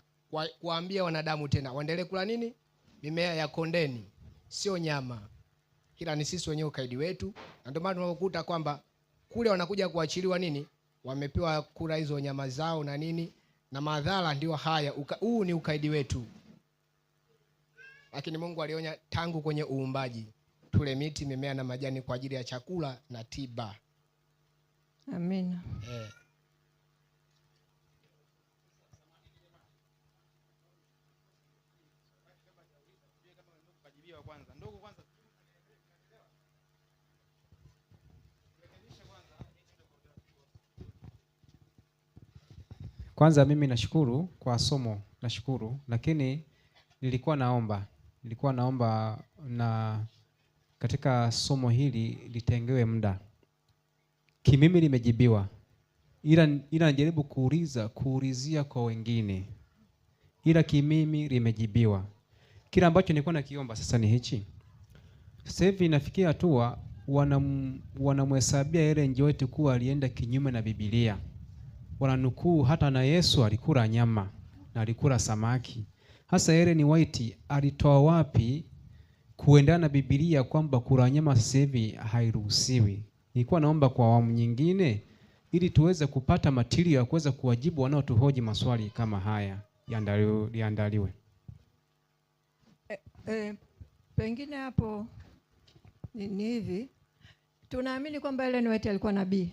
kuambia wanadamu tena waendelee kula nini mimea ya kondeni, sio nyama. Ila ni sisi wenyewe ukaidi wetu, na ndio maana tunakuta kwamba kule wanakuja kuachiliwa nini, wamepewa kula hizo nyama zao na nini, na madhara ndio haya. Huu ni ukaidi wetu. Lakini Mungu alionya tangu kwenye uumbaji, tule miti, mimea na majani kwa ajili ya chakula na tiba. Amina. Kwanza mimi nashukuru kwa somo, nashukuru, lakini nilikuwa naomba na katika somo hili litengewe muda. Kimimi limejibiwa, ila najaribu kuulizia kwa wengine, ila kimimi limejibiwa. Kila ambacho nilikuwa nakiomba sasa ni hichi. Sasa hivi inafikia hatua wanamhesabia Ellen G. White kuwa alienda kinyume na Biblia. Wananukuu hata na Yesu alikula nyama na alikula samaki. Hasa Ellen White alitoa wapi kuendana na Biblia kwamba kula nyama sasa hivi hairuhusiwi? Nilikuwa naomba kwa awamu nyingine ili tuweze kupata material ya kuweza kuwajibu wanaotuhoji maswali kama haya yaandaliwe. Pengine hapo ni hivi, tunaamini kwamba Ellen White alikuwa nabii.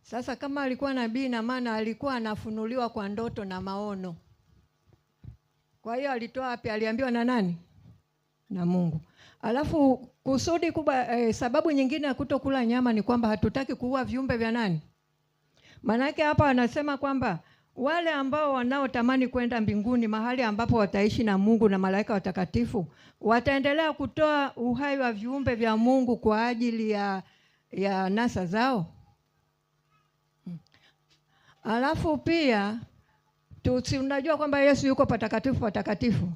Sasa kama alikuwa nabii, na maana alikuwa anafunuliwa kwa ndoto na maono. Kwa hiyo alitoa wapi? Aliambiwa na nani? Na Mungu. Alafu kusudi kubwa, sababu nyingine ya kutokula nyama ni kwamba hatutaki kuua viumbe vya nani? Manake hapa anasema kwamba wale ambao wanaotamani kwenda mbinguni, mahali ambapo wataishi na Mungu na malaika watakatifu, wataendelea kutoa uhai wa viumbe vya Mungu kwa ajili ya nasa zao. Alafu pia unajua kwamba Yesu yuko patakatifu.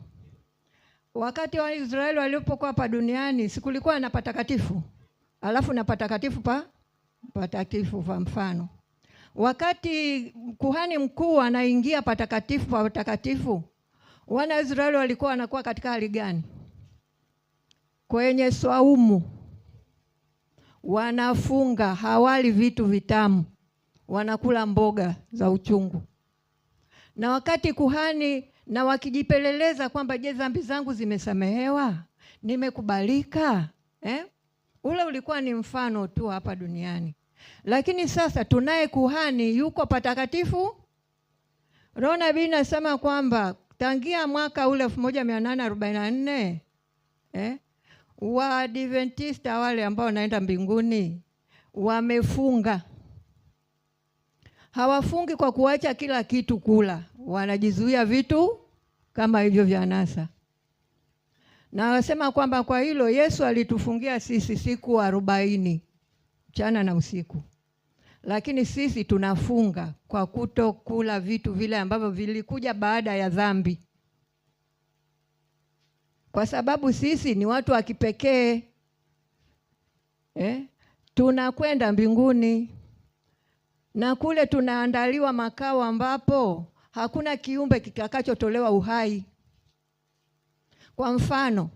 Wakati wa Israeli walipokuwa hapa duniani, sikulikuwa na patakatifu. Alafu na patakatifu kwa mfano. Wakati kuhani mkuu anaingia patakatifu, wana Israeli walikuwa wanakuwa katika hali gani? Kwenye swaumu. Wanafunga, hawali vitu vitamu. Wanakula mboga za uchungu. Na wakati kuhani na wakijipeleleza kwamba je, dhambi zangu zimesamehewa, nimekubalika, ule ulikuwa ni mfano tu hapa duniani. Lakini sasa tunaye kuhani yuko patakatifu. Roho nabii nasema kwamba tangia mwaka ule 1844 Waadventista wale ambao wanaenda mbinguni wamefunga. Hawafungi kwa kuacha kila kitu kula, wanajizuia vitu kama hivyo vya anasa. Na wasema kwamba kwa hilo Yesu alitufungia sisi siku 40 mchana na usiku. Lakini sisi tunafunga kwa kutokula vitu vile ambavyo vilikuja baada ya dhambi. Kwa sababu sisi ni watu wa kipekee. Tunakwenda mbinguni. Na kule tunaandaliwa makao ambapo hakuna kiumbe kitakachotolewa uhai. Kwa mfano,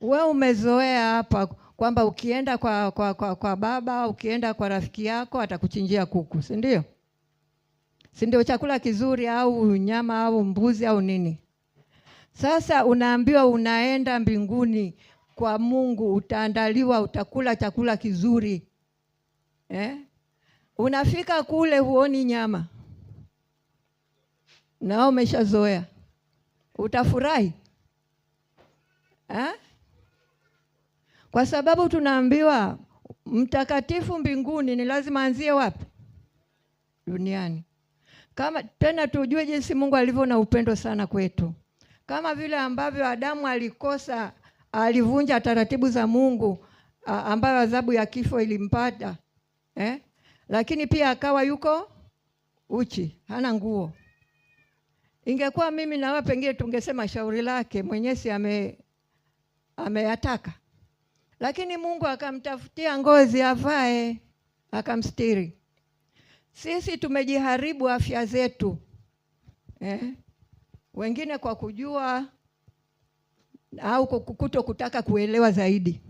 wewe umezoea hapa kwamba ukienda kwa baba, ukienda kwa rafiki yako atakuchinjia kuku, si ndio? Si ndio chakula kizuri, au nyama au mbuzi au nini? Sasa unaambiwa unaenda mbinguni kwa Mungu, utaandaliwa, utakula chakula kizuri. Unafika kule huoni nyama. Na umeshazoea. Utafurahi? Kwa sababu tunaambiwa mtakatifu mbinguni ni lazima anzie wapi? Duniani. Kama tena tujue jinsi Mungu alivyo na upendo sana kwetu. Kama vile ambavyo Adamu alikosa, alivunja taratibu za Mungu ambayo adhabu ya kifo ilimpata. Lakini pia akawa yuko uchi, hana nguo. Ingekuwa mimi na wewe pengine tungesema shauri lake, Mwenyezi ameyataka. Lakini Mungu akamtafutia ngozi avae, akamstiri. Sisi tumejiharibu afya zetu. Wengine kwa kujua au kuto kutaka kuelewa zaidi.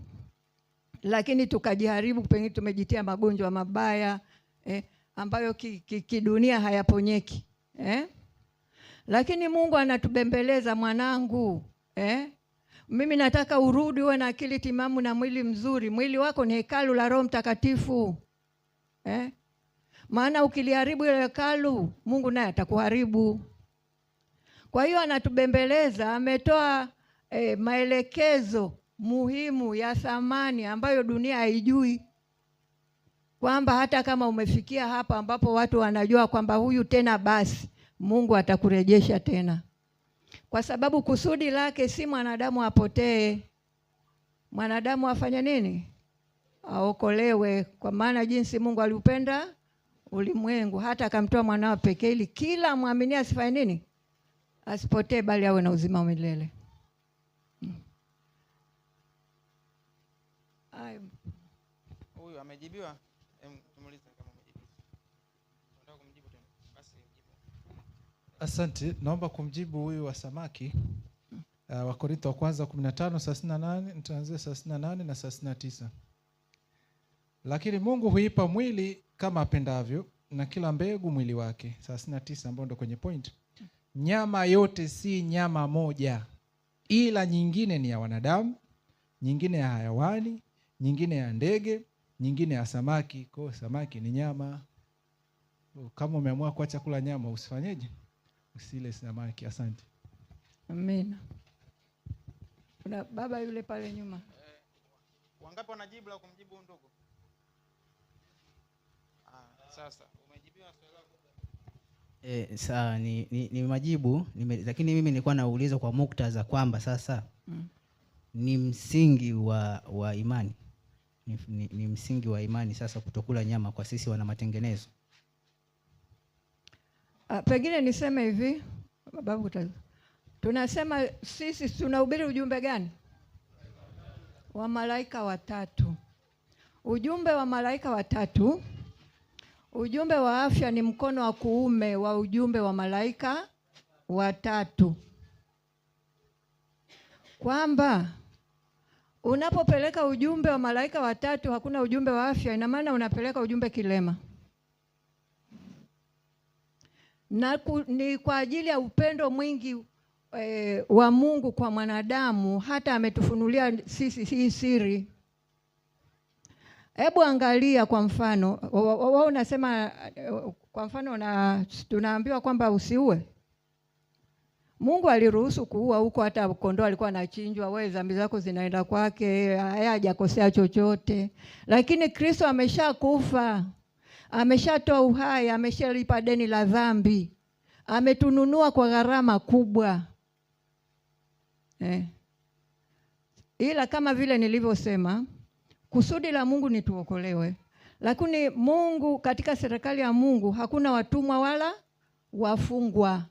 Lakini tukajiharibu, pengine tumejitia magonjwa mabaya ambayo kidunia hayaponyeki. Lakini Mungu anatubembeleza, mwanangu, mimi nataka urudi uwe na akili timamu na mwili mzuri. Mwili wako ni hekalu la Roho Mtakatifu. Maana ukiliharibu ile hekalu, Mungu naye atakuharibu. Kwa hiyo anatubembeleza, ametoa maelekezo muhimu ya thamani ambayo dunia haijui, kwamba hata kama umefikia hapa ambapo watu wanajua kwamba huyu tena basi, Mungu atakurejesha tena. Kwa sababu kusudi lake si mwanadamu apotee. Mwanadamu afanye nini? Aokolewe. Kwa maana jinsi Mungu aliupenda ulimwengu hata akamtoa mwanao pekee, ili kila muamini asifanye nini? Asipotee, bali awe na uzima wa milele. Huyu amejibiwa. Tumuulize kama amejibiwa. Nataka kumjibu tena. Basi jibu. Asante, naomba kumjibu huyu wa samaki. Wakorintho wa kwanza 15:38, nitaanzia 38 na 39. Lakini Mungu huipa mwili kama apendavyo, na kila mbegu mwili wake. 39 ambao ndo kwenye point. Nyama yote si nyama moja, ila nyingine ni ya wanadamu, nyingine ya hayawani, nyingine ya ndege, nyingine ya samaki. Kwa samaki ni nyama. Kama umeamua kuacha kula nyama, usifanyeje? Usile samaki. Asante. Amina. Kuna baba yule pale nyuma. Wangapi wanajibu la kumjibu ndugu? Sasa umejibiwa swali lako. Sawa, ni majibu, lakini mimi nilikuwa nauliza kwa muktadha kwamba sasa ni msingi wa imani. Ni msingi wa imani sasa kutokula nyama kwa sisi wana matengenezo. Pengine niseme hivi, babu, tunasema sisi tunahubiri ujumbe gani? Wa malaika watatu. Ujumbe wa malaika watatu, ujumbe wa afya ni mkono wa kuume wa ujumbe wa malaika watatu. Kwamba unapopeleka ujumbe wa malaika watatu hakuna ujumbe wa afya, ina maana unapeleka ujumbe kilema. Na ni kwa ajili ya upendo mwingi wa Mungu kwa mwanadamu, hata ametufunulia sisi hii siri. Hebu angalia kwa mfano, wao unasema kwa mfano tunaambiwa kwamba usiue. Mungu aliruhusu kuua huko, hata kondoo alikuwa anachinjwa, wewe dhambi zako zinaenda kwake, yeye hajakosea chochote. Lakini Kristo ameshakufa, ameshatoa uhai, ameshalipa deni la dhambi, ametununua kwa gharama kubwa. Ila kama vile nilivyosema, kusudi la Mungu ni tuokolewe. Lakini Mungu, katika serikali ya Mungu hakuna watumwa wala wafungwa.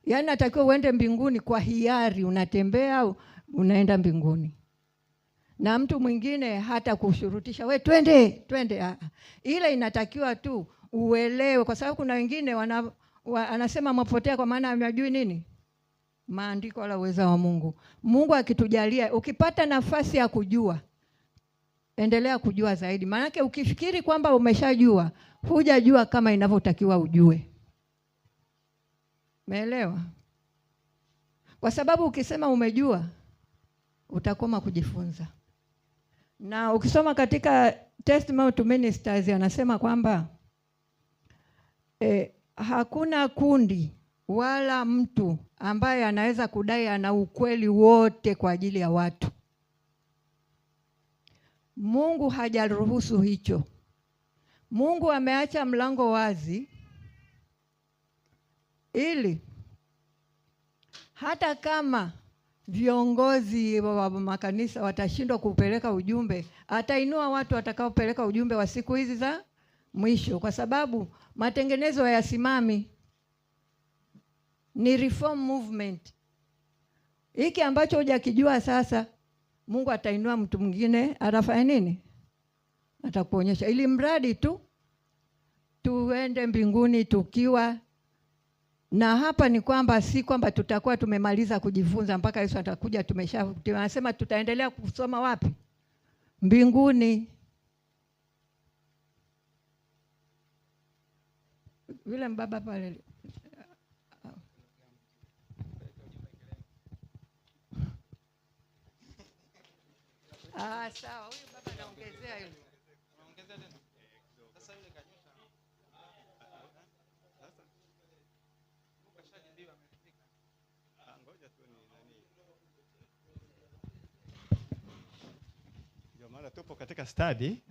Yaani natakiwa uende mbinguni kwa hiari, unatembea unaenda mbinguni. Na mtu mwingine hata kushurutisha, we twende. Ila inatakiwa tu uelewe, kwa sababu kuna wengine anasema mapotea kwa maana hamjui nini? Maandiko wala uweza wa Mungu. Mungu akitujalia, ukipata nafasi ya kujua, endelea kujua zaidi. Maana ukifikiri kwamba umeshajua, hujajua kama inavyotakiwa ujue. Umeelewa? Kwa sababu ukisema umejua, utakoma kujifunza. Na ukisoma katika Testimony to Ministers anasema kwamba hakuna kundi wala mtu ambaye anaweza kudai ana ukweli wote kwa ajili ya watu. Mungu hajaruhusu hicho. Mungu ameacha mlango wazi ili hata kama viongozi wa makanisa watashindwa kupeleka ujumbe, atainua watu watakaopeleka ujumbe wa siku hizi za mwisho, kwa sababu matengenezo hayasimami, ni reform movement. Hiki ambacho hujakijua sasa, Mungu atainua mtu mwingine, atafanya nini? Atakuonyesha, ili mradi tu tuende mbinguni tukiwa na hapa. Ni kwamba si kwamba tutakuwa tumemaliza kujifunza mpaka Yesu atakuja. Tunasema tutaendelea kusoma wapi? Mbinguni. Vile mbaba pale. Sawa, huyu baba anaongezea hilo. Unaongezea tena. Sasa yule kanyosha. Sasa ukashajibiwa amefika. Ngoja tu ni nani. Ndio maana tupo katika study,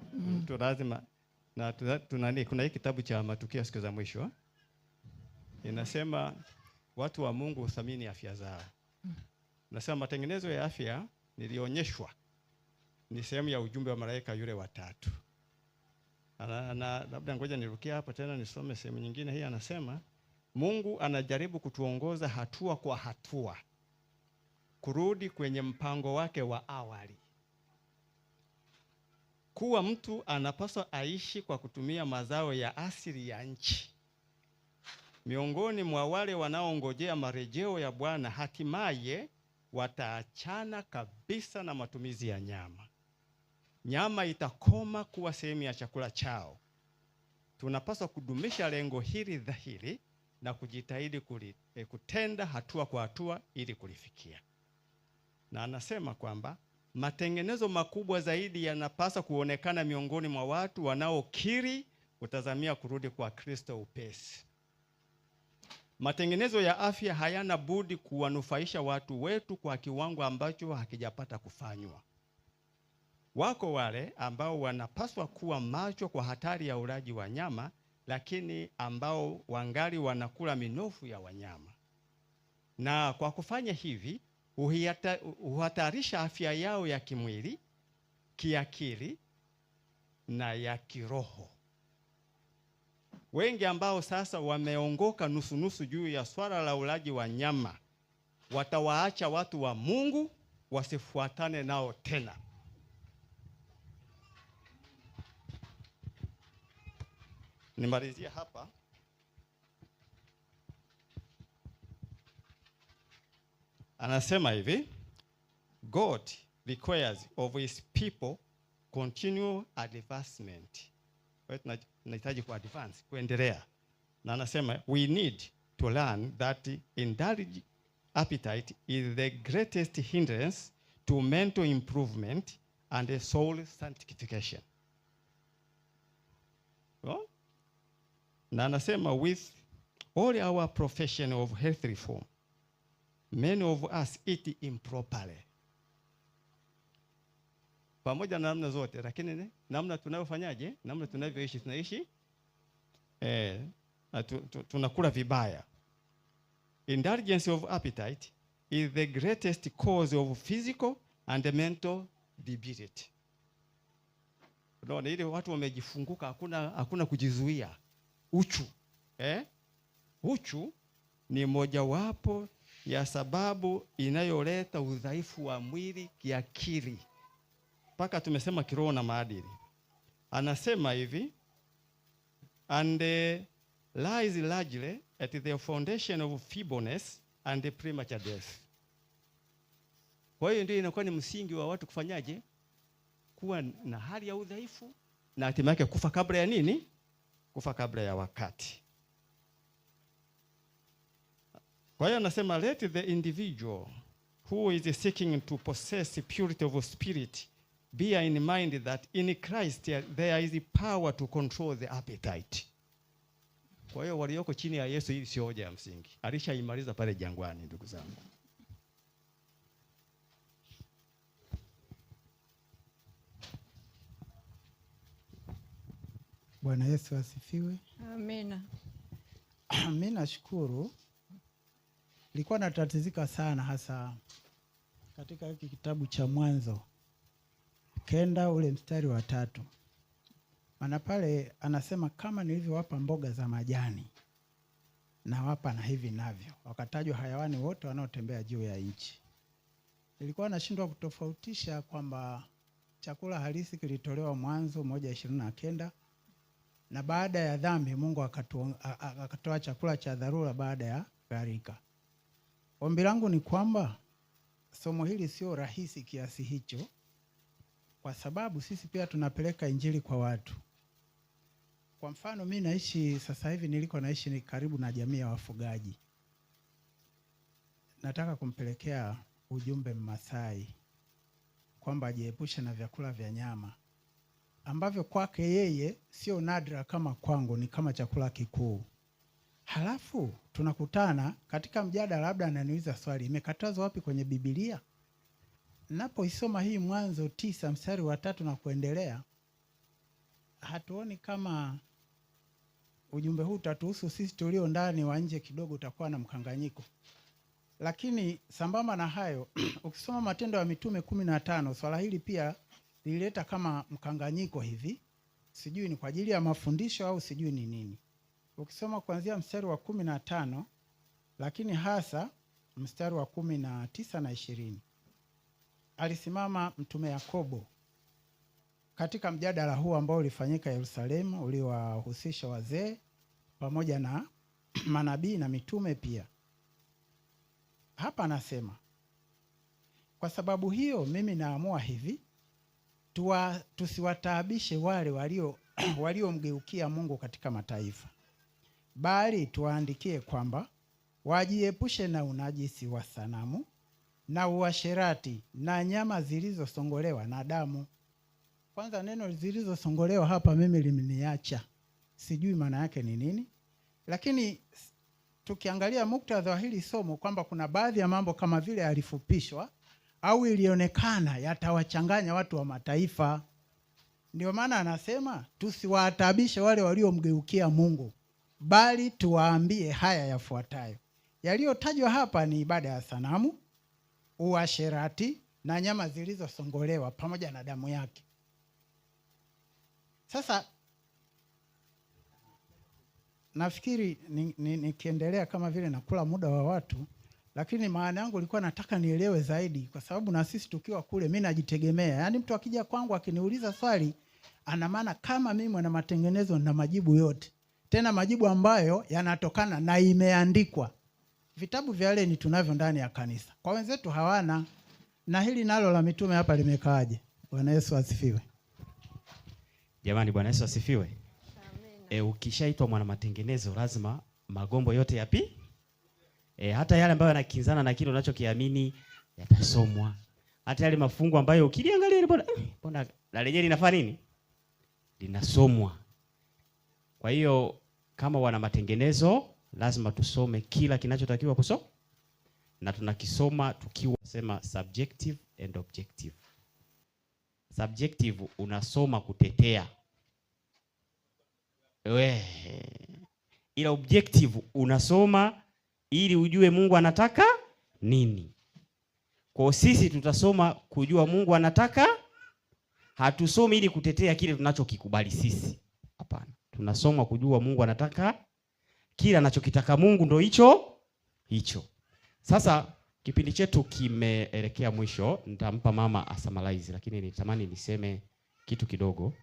tu lazima na tunani, kuna hii kitabu cha matukio siku za mwisho. Inasema watu wa Mungu uthamini afya zao. Nasema matengenezo ya afya nilionyeshwa ni sehemu ya ujumbe wa malaika yule watatu. Na labda ngoja nirukia hapa tena nisome sehemu nyingine hii. Anasema Mungu anajaribu kutuongoza hatua kwa hatua kurudi kwenye mpango wake wa awali. Kuwa mtu anapaswa aishi kwa kutumia mazao ya asili ya nchi. Miongoni mwa wale wanaongojea marejeo ya Bwana, hatimaye wataachana kabisa na matumizi ya nyama. Nyama itakoma kuwa sehemu ya chakula chao. Tunapaswa kudumisha lengo hili dhahiri na kujitahidi kutenda hatua kwa hatua ili kulifikia. Na anasema kwamba matengenezo makubwa zaidi yanapaswa kuonekana miongoni mwa watu wanaokiri kutazamia kurudi kwa Kristo upesi. Matengenezo ya afya hayana budi kuwanufaisha watu wetu kwa kiwango ambacho hakijapata kufanywa. Wako wale ambao wanapaswa kuwa macho kwa hatari ya ulaji wa nyama, lakini ambao wangali wanakula minofu ya wanyama. Na kwa kufanya hivi, uhatarisha afya yao ya kimwili, kiakili na ya kiroho. Wengi ambao sasa wameongoka nusu juu ya swala la ulaji wa nyama, watawaacha watu wa Mungu wasifuatane nao tena. Nimalizia hapa. Anasema hivi, God requires of his people continual advancement. Tunahitaji ku advance, kuendelea. Na anasema we need to learn that indulgent appetite is the greatest hindrance to mental improvement and soul sanctification. Well, na anasema with all our profession of health reform, many of us eat improperly. Pamoja na namna zote, lakini namna tunavyofanyaje, namna tunavyoishi, tunaishi tunakula vibaya. Indulgence of appetite is the greatest cause of physical and mental debility. Unaona, ile watu wamejifunguka, hakuna kujizuia. Uchu. Uchu ni mojawapo ya sababu inayoleta udhaifu wa mwili, kiakili, mpaka tumesema kiroho na maadili. Anasema hivi, and lies largely at the foundation of feebleness and premature death. Kwa hiyo ndio inakuwa ni msingi wa watu kufanyaje? Kuwa na hali ya udhaifu na hatimaye kufa kabla ya nini? Kufa kabla ya wakati. Kwa hiyo anasema let the individual who is seeking to possess purity of spirit bear in mind that in Christ there is power to control the appetite. Kwa hiyo walioko chini ya Yesu, hii sio hoja ya msingi. Alishaimaliza pale jangwani, ndugu zangu. Bwana Yesu asifiwe. Amina. Mimi nashukuru. Nilikuwa natatizika sana hasa katika hiki kitabu cha Mwanzo kenda ule mstari wa 3. Maana pale anasema kama nilivyowapa mboga za majani na wapa na hivi navyo, wakatajwa hayawani wote wanaotembea juu ya nchi. Nilikuwa nashindwa kutofautisha kwamba chakula halisi kilitolewa Mwanzo 1:29 na baada ya dhambi Mungu akatoa chakula cha dharura baada ya gharika. Ombi langu ni kwamba somo hili sio rahisi kiasi hicho, kwa sababu sisi pia tunapeleka injili kwa watu. Kwa mfano mimi naishi sasa hivi, naishi ni karibu na jamii ya wafugaji. Nataka kumpelekea ujumbe Mmasai kwamba ajiepushe na vyakula vya nyama ambavyo kwake yeye sio nadra kama kwangu, ni kama chakula kikuu. Halafu tunakutana katika mjadala, labda ananiuliza swali, imekatazwa wapi kwenye Biblia? Napoisoma hii Mwanzo 9 mstari wa 3 na kuendelea, hatuoni kama ujumbe huu utatuhusu sisi tulio ndani, wa nje kidogo utakuwa na mkanganyiko. Lakini sambamba na hayo ukisoma Matendo ya Mitume 15, swala hili pia lilileta kama mkanganyiko hivi. Sijui ni kwa ajili ya mafundisho au sijui ni nini. Ukisoma kuanzia mstari wa 15, lakini hasa mstari wa 19 na 20. Alisimama mtume Yakobo katika mjadala huu ambao ulifanyika Yerusalemu, uliowahusisha wazee pamoja na manabii na mitume pia. Hapa anasema, kwa sababu hiyo mimi naamua hivi, tusiwataabishe wale waliomgeukia Mungu katika mataifa, bali tuwaandikie kwamba wajiepushe na unajisi wa sanamu na uasherati na nyama zilizosongolewa na damu. Kwanza neno zilizosongolewa hapa mimi limeniacha, sijui maana yake ni nini. Lakini tukiangalia muktadha wa hili somo kwamba kuna baadhi ya mambo kama vile yalifupishwa au ilionekana yatawachanganya watu wa mataifa. Ndio maana anasema tusiwaatabishe wale waliomgeukia Mungu, bali tuwaambie haya yafuatayo. Yaliyotajwa hapa ni ibada ya sanamu, uasherati na nyama zilizosongolewa pamoja na damu yake. Sasa nafikiri nikiendelea kama vile nakula muda wa watu, lakini maana yangu ilikuwa nataka nielewe zaidi, kwa sababu na sisi tukiwa kule mimi najitegemea. Yaani mtu akija kwangu akiniuliza swali, ana maana kama mimi mwana matengenezo na majibu yote, tena majibu ambayo yanatokana na imeandikwa. Vitabu vya leni tunavyo ndani ya kanisa, kwa wenzetu hawana. Na hili nalo la mitume hapa limekaaje? Bwana Yesu asifiwe. Jamani, Bwana Yesu asifiwe. Amina. Ukishaitwa mwana matengenezo lazima magombo yote yapi? Hata yale ambayo yanakinzana na kile unachokiamini yatasomwa. Hata yale mafungu ambayo ukiliangalia mbona la lenyewe linafanya nini? Linasomwa. Kwa hiyo kama wana matengenezo lazima tusome kila kinachotakiwa kusoma, na tunakisoma tukiwa sema subjective and objective. Subjective unasoma kutetea, ila objective unasoma ili ujue Mungu anataka nini. Kwa sisi tutasoma kujua Mungu anataka, hatusomi ili kutetea kile tunachokikubali sisi. Hapana, tunasoma kujua Mungu anataka, kile anachokitaka Mungu ndo hicho. Sasa kipindi chetu kimeelekea mwisho, nitampa mama asamalize, lakini nitamani niseme kitu kidogo.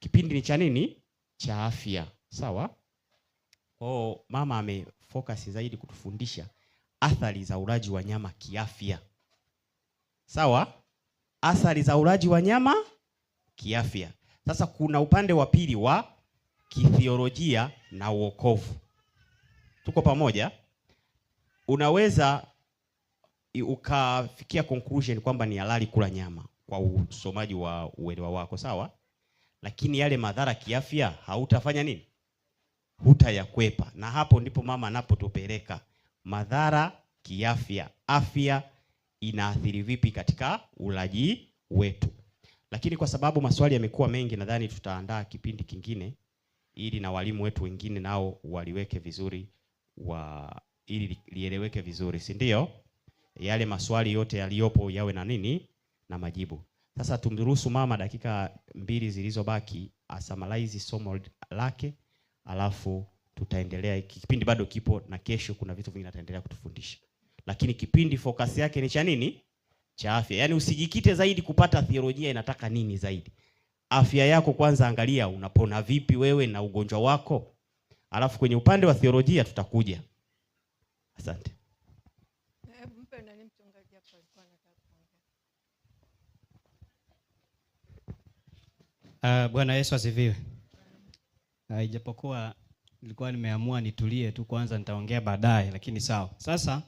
Kipindi ni cha nini? Cha afya. Sawa? Mama amefocus zaidi kutufundisha athari za ulaji wa nyama kiafya. Sawa? Athari za ulaji wa nyama kiafya. Sasa kuna upande wa pili wa kithiolojia na wokovu. Tuko pamoja? Unaweza ukafikia conclusion kwamba ni halali kula nyama kwa usomaji wa uelewa wako, sawa? Lakini yale madhara kiafya hautafanya nini? Hutayakwepa. Na hapo ndipo mama anapotupeleka. Madhara kiafya, afya inaathiri vipi katika ulaji wetu. Lakini kwa sababu maswali yamekuwa mengi, nadhani tutaandaa kipindi kingine ili na walimu wetu wengine nao waliweke vizuri ili lieleweke vizuri, si ndio? Yale maswali yote yaliyopo yawe na nini na majibu. Sasa tumruhusu mama dakika 2 zilizobaki asummarize somo lake, alafu tutaendelea. Kipindi bado kipo na kesho kuna vitu vingi ataendelea kutufundisha. Lakini kipindi focus yake ni cha nini? Cha afya. Yaani usijikite zaidi kupata theolojia inataka nini zaidi. Afya yako kwanza, angalia unapona vipi wewe na ugonjwa wako. Alafu kwenye upande wa theolojia tutakuja. Asante. Mpe nani mchungaji hapo alikuwa anataka kuongea. Bwana Yesu asifiwe. Ijapokuwa nilikuwa nimeamua nitulie tu kwanza, nitaongea baadaye, lakini sawa. Sasa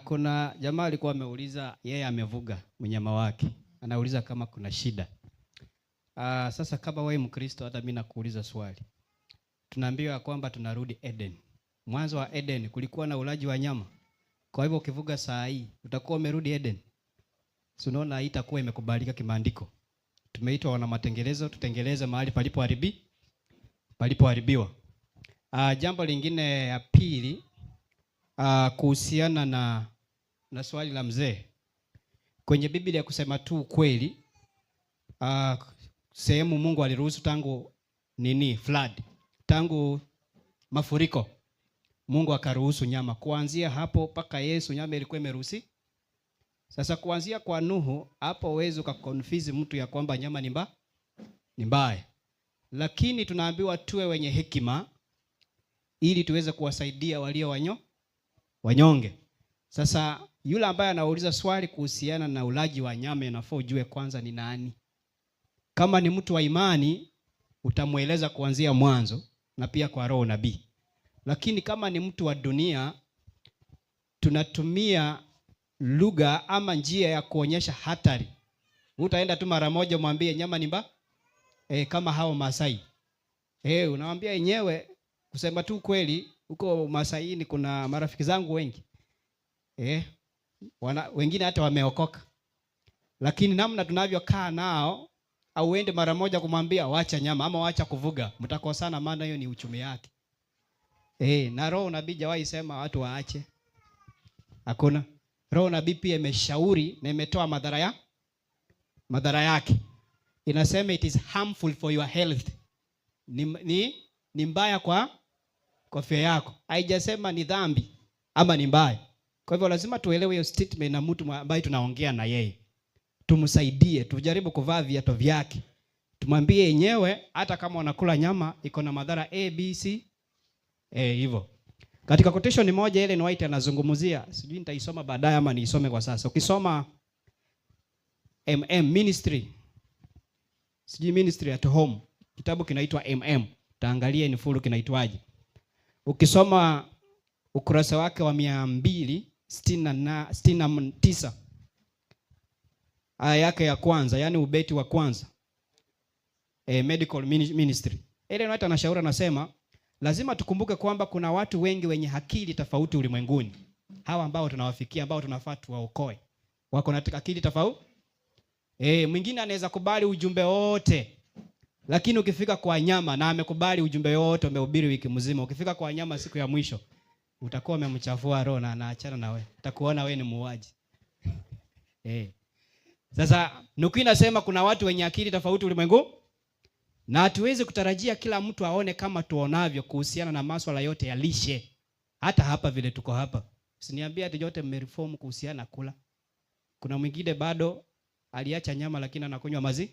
kuna jamaa alikuwa ameuliza, yeye amevuga mnyama wake. Anauliza kama kuna shida. Sasa kama wewe Mkristo, hata mimi nakuuliza swali. Tunaambiwa kwamba tunarudi Eden. Mwanzo wa Eden kulikuwa na ulaji wa nyama. Kwa hivyo ukivuga saa hii utakuwa umerudi Eden. Si unaona haitakuwa imekubalika kimaandiko. Tumeitwa wana matengenezo, tutengeleze mahali palipoharibiwa. Jambo lingine ya pili, kuhusiana na swali la mzee. Kwenye Biblia kusema tu ukweli, sehemu Mungu aliruhusu tangu flood, tangu mafuriko, Mungu akaruhusu nyama. Kuanzia hapo paka Yesu nyama ilikuwa imeruhusi. Sasa kuanzia kwa Nuhu hapo uwezo ukakonfuse mtu ya kwamba nyama ni mbaya. Lakini tunaambiwa tuwe wenye hekima ili tuweze kuwasaidia walio wanyonge. Sasa yule ambaye anauliza swali kuhusiana na ulaji wa nyama, inafaa ujue kwanza ni nani. Kama ni mtu wa imani utamueleza kuanzia mwanzo na pia kwa roho nabii. Lakini kama ni mtu wa dunia, tunatumia lugha ama njia ya kuonyesha hatari. Utaenda tu mara moja mwambie nyama ni mbaya. Kama hao Masai. Unamwambia yenyewe kusema tu kweli, huko Masaini kuna marafiki zangu wengi. Wengine hata wameokoka. Lakini namna tunavyokaa nao, au uende mara moja kumwambia wacha nyama ama wacha kuvuga, mtakosana, maana hiyo ni uchumi yake. Na roho nabii jawahi sema watu waache. Hakuna. Roho nabii pia imeshauri na imetoa madhara yake. Inasema it is harmful for your health. Ni mbaya kwa afya yako. Haijasema ni dhambi ama ni mbaya. Kwa hivyo lazima tuelewe hiyo statement na mtu ambaye tunaongea na yeye. Tumsaidie, tujaribu kuvaa viatu vyake. Tumwambie yenyewe hata kama unakula nyama iko na madhara A, B, C. Hivyo. Katika quotation moja ile White anazungumzia, sijui nitaisoma baadaye ama niisome kwa sasa. Ukisoma ministry, sijui ministry at home, kitabu kinaitwa taangalia ni full kinaitwaje. Ukisoma ukurasa wake wa 269 aya yake ya kwanza, yani ubeti wa kwanza, medical ministry, ile White anashauri, anasema lazima tukumbuke kwamba kuna watu wengi wenye akili tofauti ulimwenguni. Hawa ambao tunawafikia, ambao tunafaa tuwaokoe, wako na akili tofauti. Mwingine anaweza kubali ujumbe wote, lakini ukifika kwa nyama na amekubali ujumbe wote, umehubiri wiki mzima, ukifika kwa nyama siku ya mwisho utakuwa umemchafua roho na anaachana na wewe. Utakuona wewe ni muuaji. Sasa nukuu inasema kuna watu wenye akili tofauti ulimwengu, na hatuwezi kutarajia kila mtu aone kama tuonavyo kuhusiana na masuala yote ya lishe. Hata hapa vile tuko hapa, usiniambie ati yote mmereform kuhusiana na kula. Kuna mwingine bado aliacha nyama lakini anakunywa maziwa.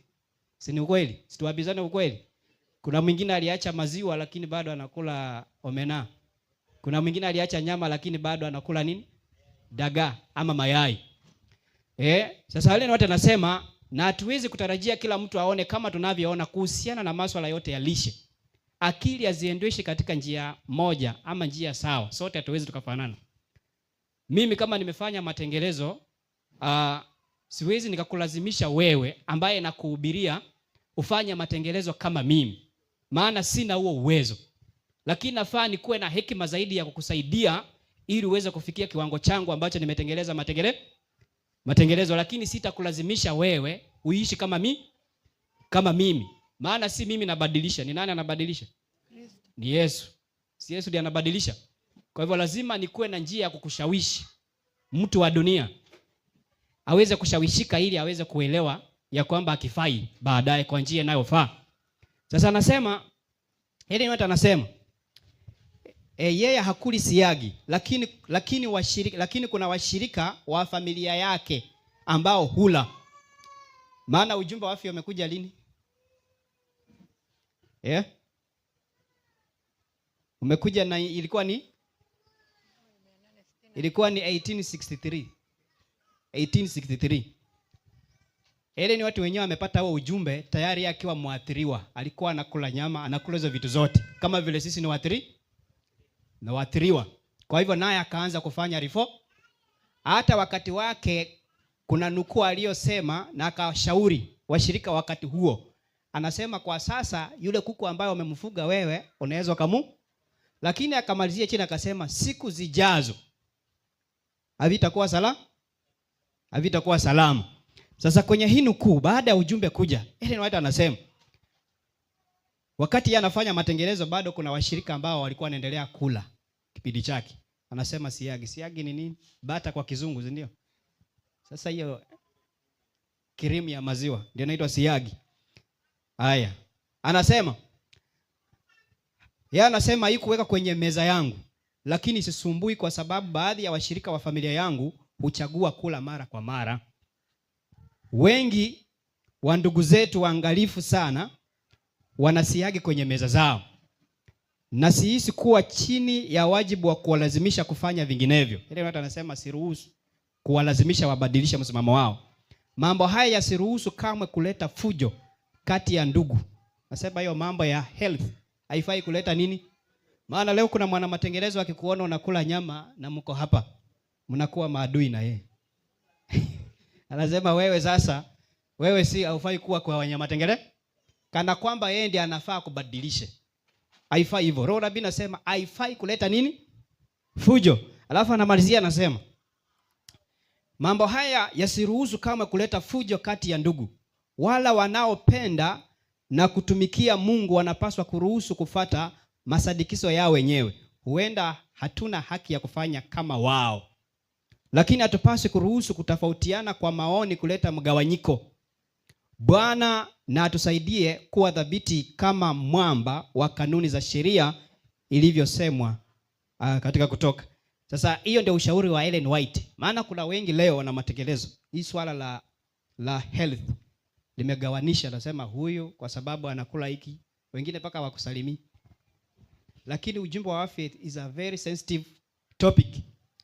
Si ni ukweli? Situabizane ukweli. Kuna mwingine aliacha maziwa lakini bado anakula omena. Kuna mwingine aliacha nyama lakini bado anakula nini? Dagaa ama mayai. Sasa wale wote nasema, na hatuwezi kutarajia kila mtu aone kama tunavyoona kuhusiana na masuala yote ya lishe. Akili haziendeshwi katika njia moja ama njia sawa. Sote hatuwezi tukafanana. Mimi kama nimefanya matengenezo, siwezi nikakulazimisha wewe ambaye nakuhubiria ufanye matengenezo kama mimi, maana sina huo uwezo. Lakini nafaa nikuwe na hekima zaidi ya kukusaidia ili uweze kufikia kiwango changu ambacho nimetengeneza matengenezo, lakini sitakulazimisha wewe uishi kama mimi. Maana si mimi nabadilisha, ni nani anabadilisha? Ni Yesu. Si Yesu ndiye anabadilisha. Kwa hivyo lazima nikuwe na njia ya kukushawishi mtu wa dunia aweze kushawishika, ili aweze kuelewa ya kwamba akifai baadaye kwa njia inayofaa. Sasa anasema Ellen White anasema yeye hakuli siagi, lakini kuna washirika wa familia yake ambao hula. Maana ujumbe wa afya umekuja lini? Umekuja na ilikuwa ni 1863. Ellen White wenyewe amepata huo ujumbe tayari akiwa muathiriwa. Alikuwa anakula nyama, anakula hizo vitu zote kama vile sisi ni waathiriwa. Kwa hivyo naye akaanza kufanya reform. Hata wakati wake kuna nukuu aliyosema na akashauri washirika wakati huo. Anasema kwa sasa yule kuku ambaye umemfuga wewe unaweza lakini akamalizia chini akasema siku zijazo havitakuwa salama. Sasa kwenye hii nukuu baada ya ujumbe kuja, Ellen White anasema wakati yeye anafanya matengenezo bado kuna washirika ambao walikuwa wanaendelea kula kipindi chake. Anasema siagi ni nini? Bata kwa kizungu, si ndio? Sasa hiyo krimu ya maziwa ndio inaitwa siagi. Haya. Anasema haikuweka kwenye meza yangu, lakini sisumbui kwa sababu baadhi ya washirika wa familia yangu huchagua kula mara kwa mara. Wengi wa ndugu zetu waangalifu sana wanasiagi kwenye meza zao. Na sihisi kuwa chini ya wajibu wa kuwalazimisha kufanya vinginevyo. Ile watu anasema siruhusu kuwalazimisha wabadilishe msimamo wao. Mambo haya yasiruhusu kamwe kuleta fujo kati ya ndugu. Nasema hiyo mambo ya health haifai kuleta nini? Maana leo kuna mwana matengenezo akikuona unakula nyama na mko hapa, mnakuwa maadui na yeye. Anasema wewe si haufai kuwa kwa wanyama matengenezo, kana kwamba yeye ndiye anafaa kubadilisha. Haifai hivyo. Roho Nabii anasema haifai kuleta nini? Fujo. Alafu anamalizia anasema mambo haya yasiruhusu kama kuleta fujo kati ya ndugu. Wala wanaopenda na kutumikia Mungu wanapaswa kuruhusu kufata masadikiso yao wenyewe. Huenda hatuna haki ya kufanya kama wao, lakini hatupaswi kuruhusu kutofautiana kwa maoni kuleta mgawanyiko. Bwana na atusaidie kuwa thabiti kama mwamba wa kanuni za sheria ilivyosemwa katika Kutoka. Sasa hiyo ndio ushauri wa Ellen White. Maana kuna wengi leo wana matekelezo. Hii swala la health limegawanisha, nasema huyu kwa sababu anakula hiki, wengine paka wakusalimii. Lakini ujumbe wa afya is a very sensitive topic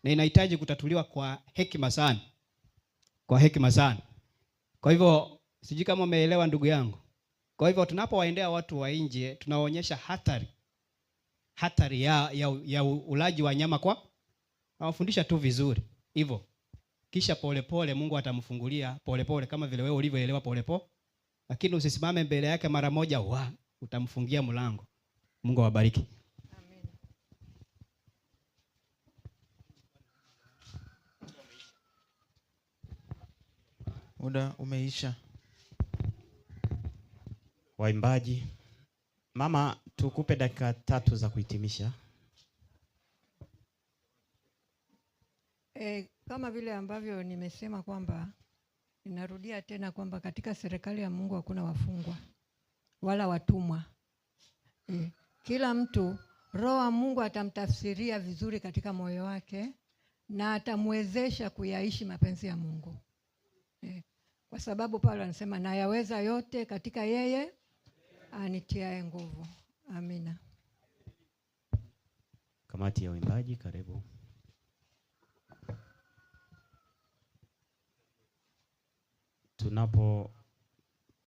na inahitaji kutatuliwa kwa hekima sana. Kwa hivyo sijui kama umeelewa ndugu yangu. Kwa hivyo tunapowaendea watu wa nje tunaonyesha hatari ya ulaji wa nyama kwa nawafundisha tu vizuri hivyo. Kisha polepole Mungu atamfungulia polepole kama vile wewe ulivyoelewa polepole. Lakini usisimame mbele yake mara moja utamfungia mlango. Mungu awabariki. Amen. Muda umeisha. Waimbaji, mama, tukupe dakika 3 za kuhitimisha. Kama vile ambavyo nimesema kwamba ninarudia tena kwamba katika serikali ya Mungu hakuna wafungwa wala watumwa. Kila mtu Roho wa Mungu atamtafsiria vizuri katika moyo wake na atamwezesha kuyaishi mapenzi ya Mungu. Kwa sababu Paulo anasema nayaweza yote katika yeye anitiaye nguvu. Amina. Kamati ya uimbaji, karibu. Tunapo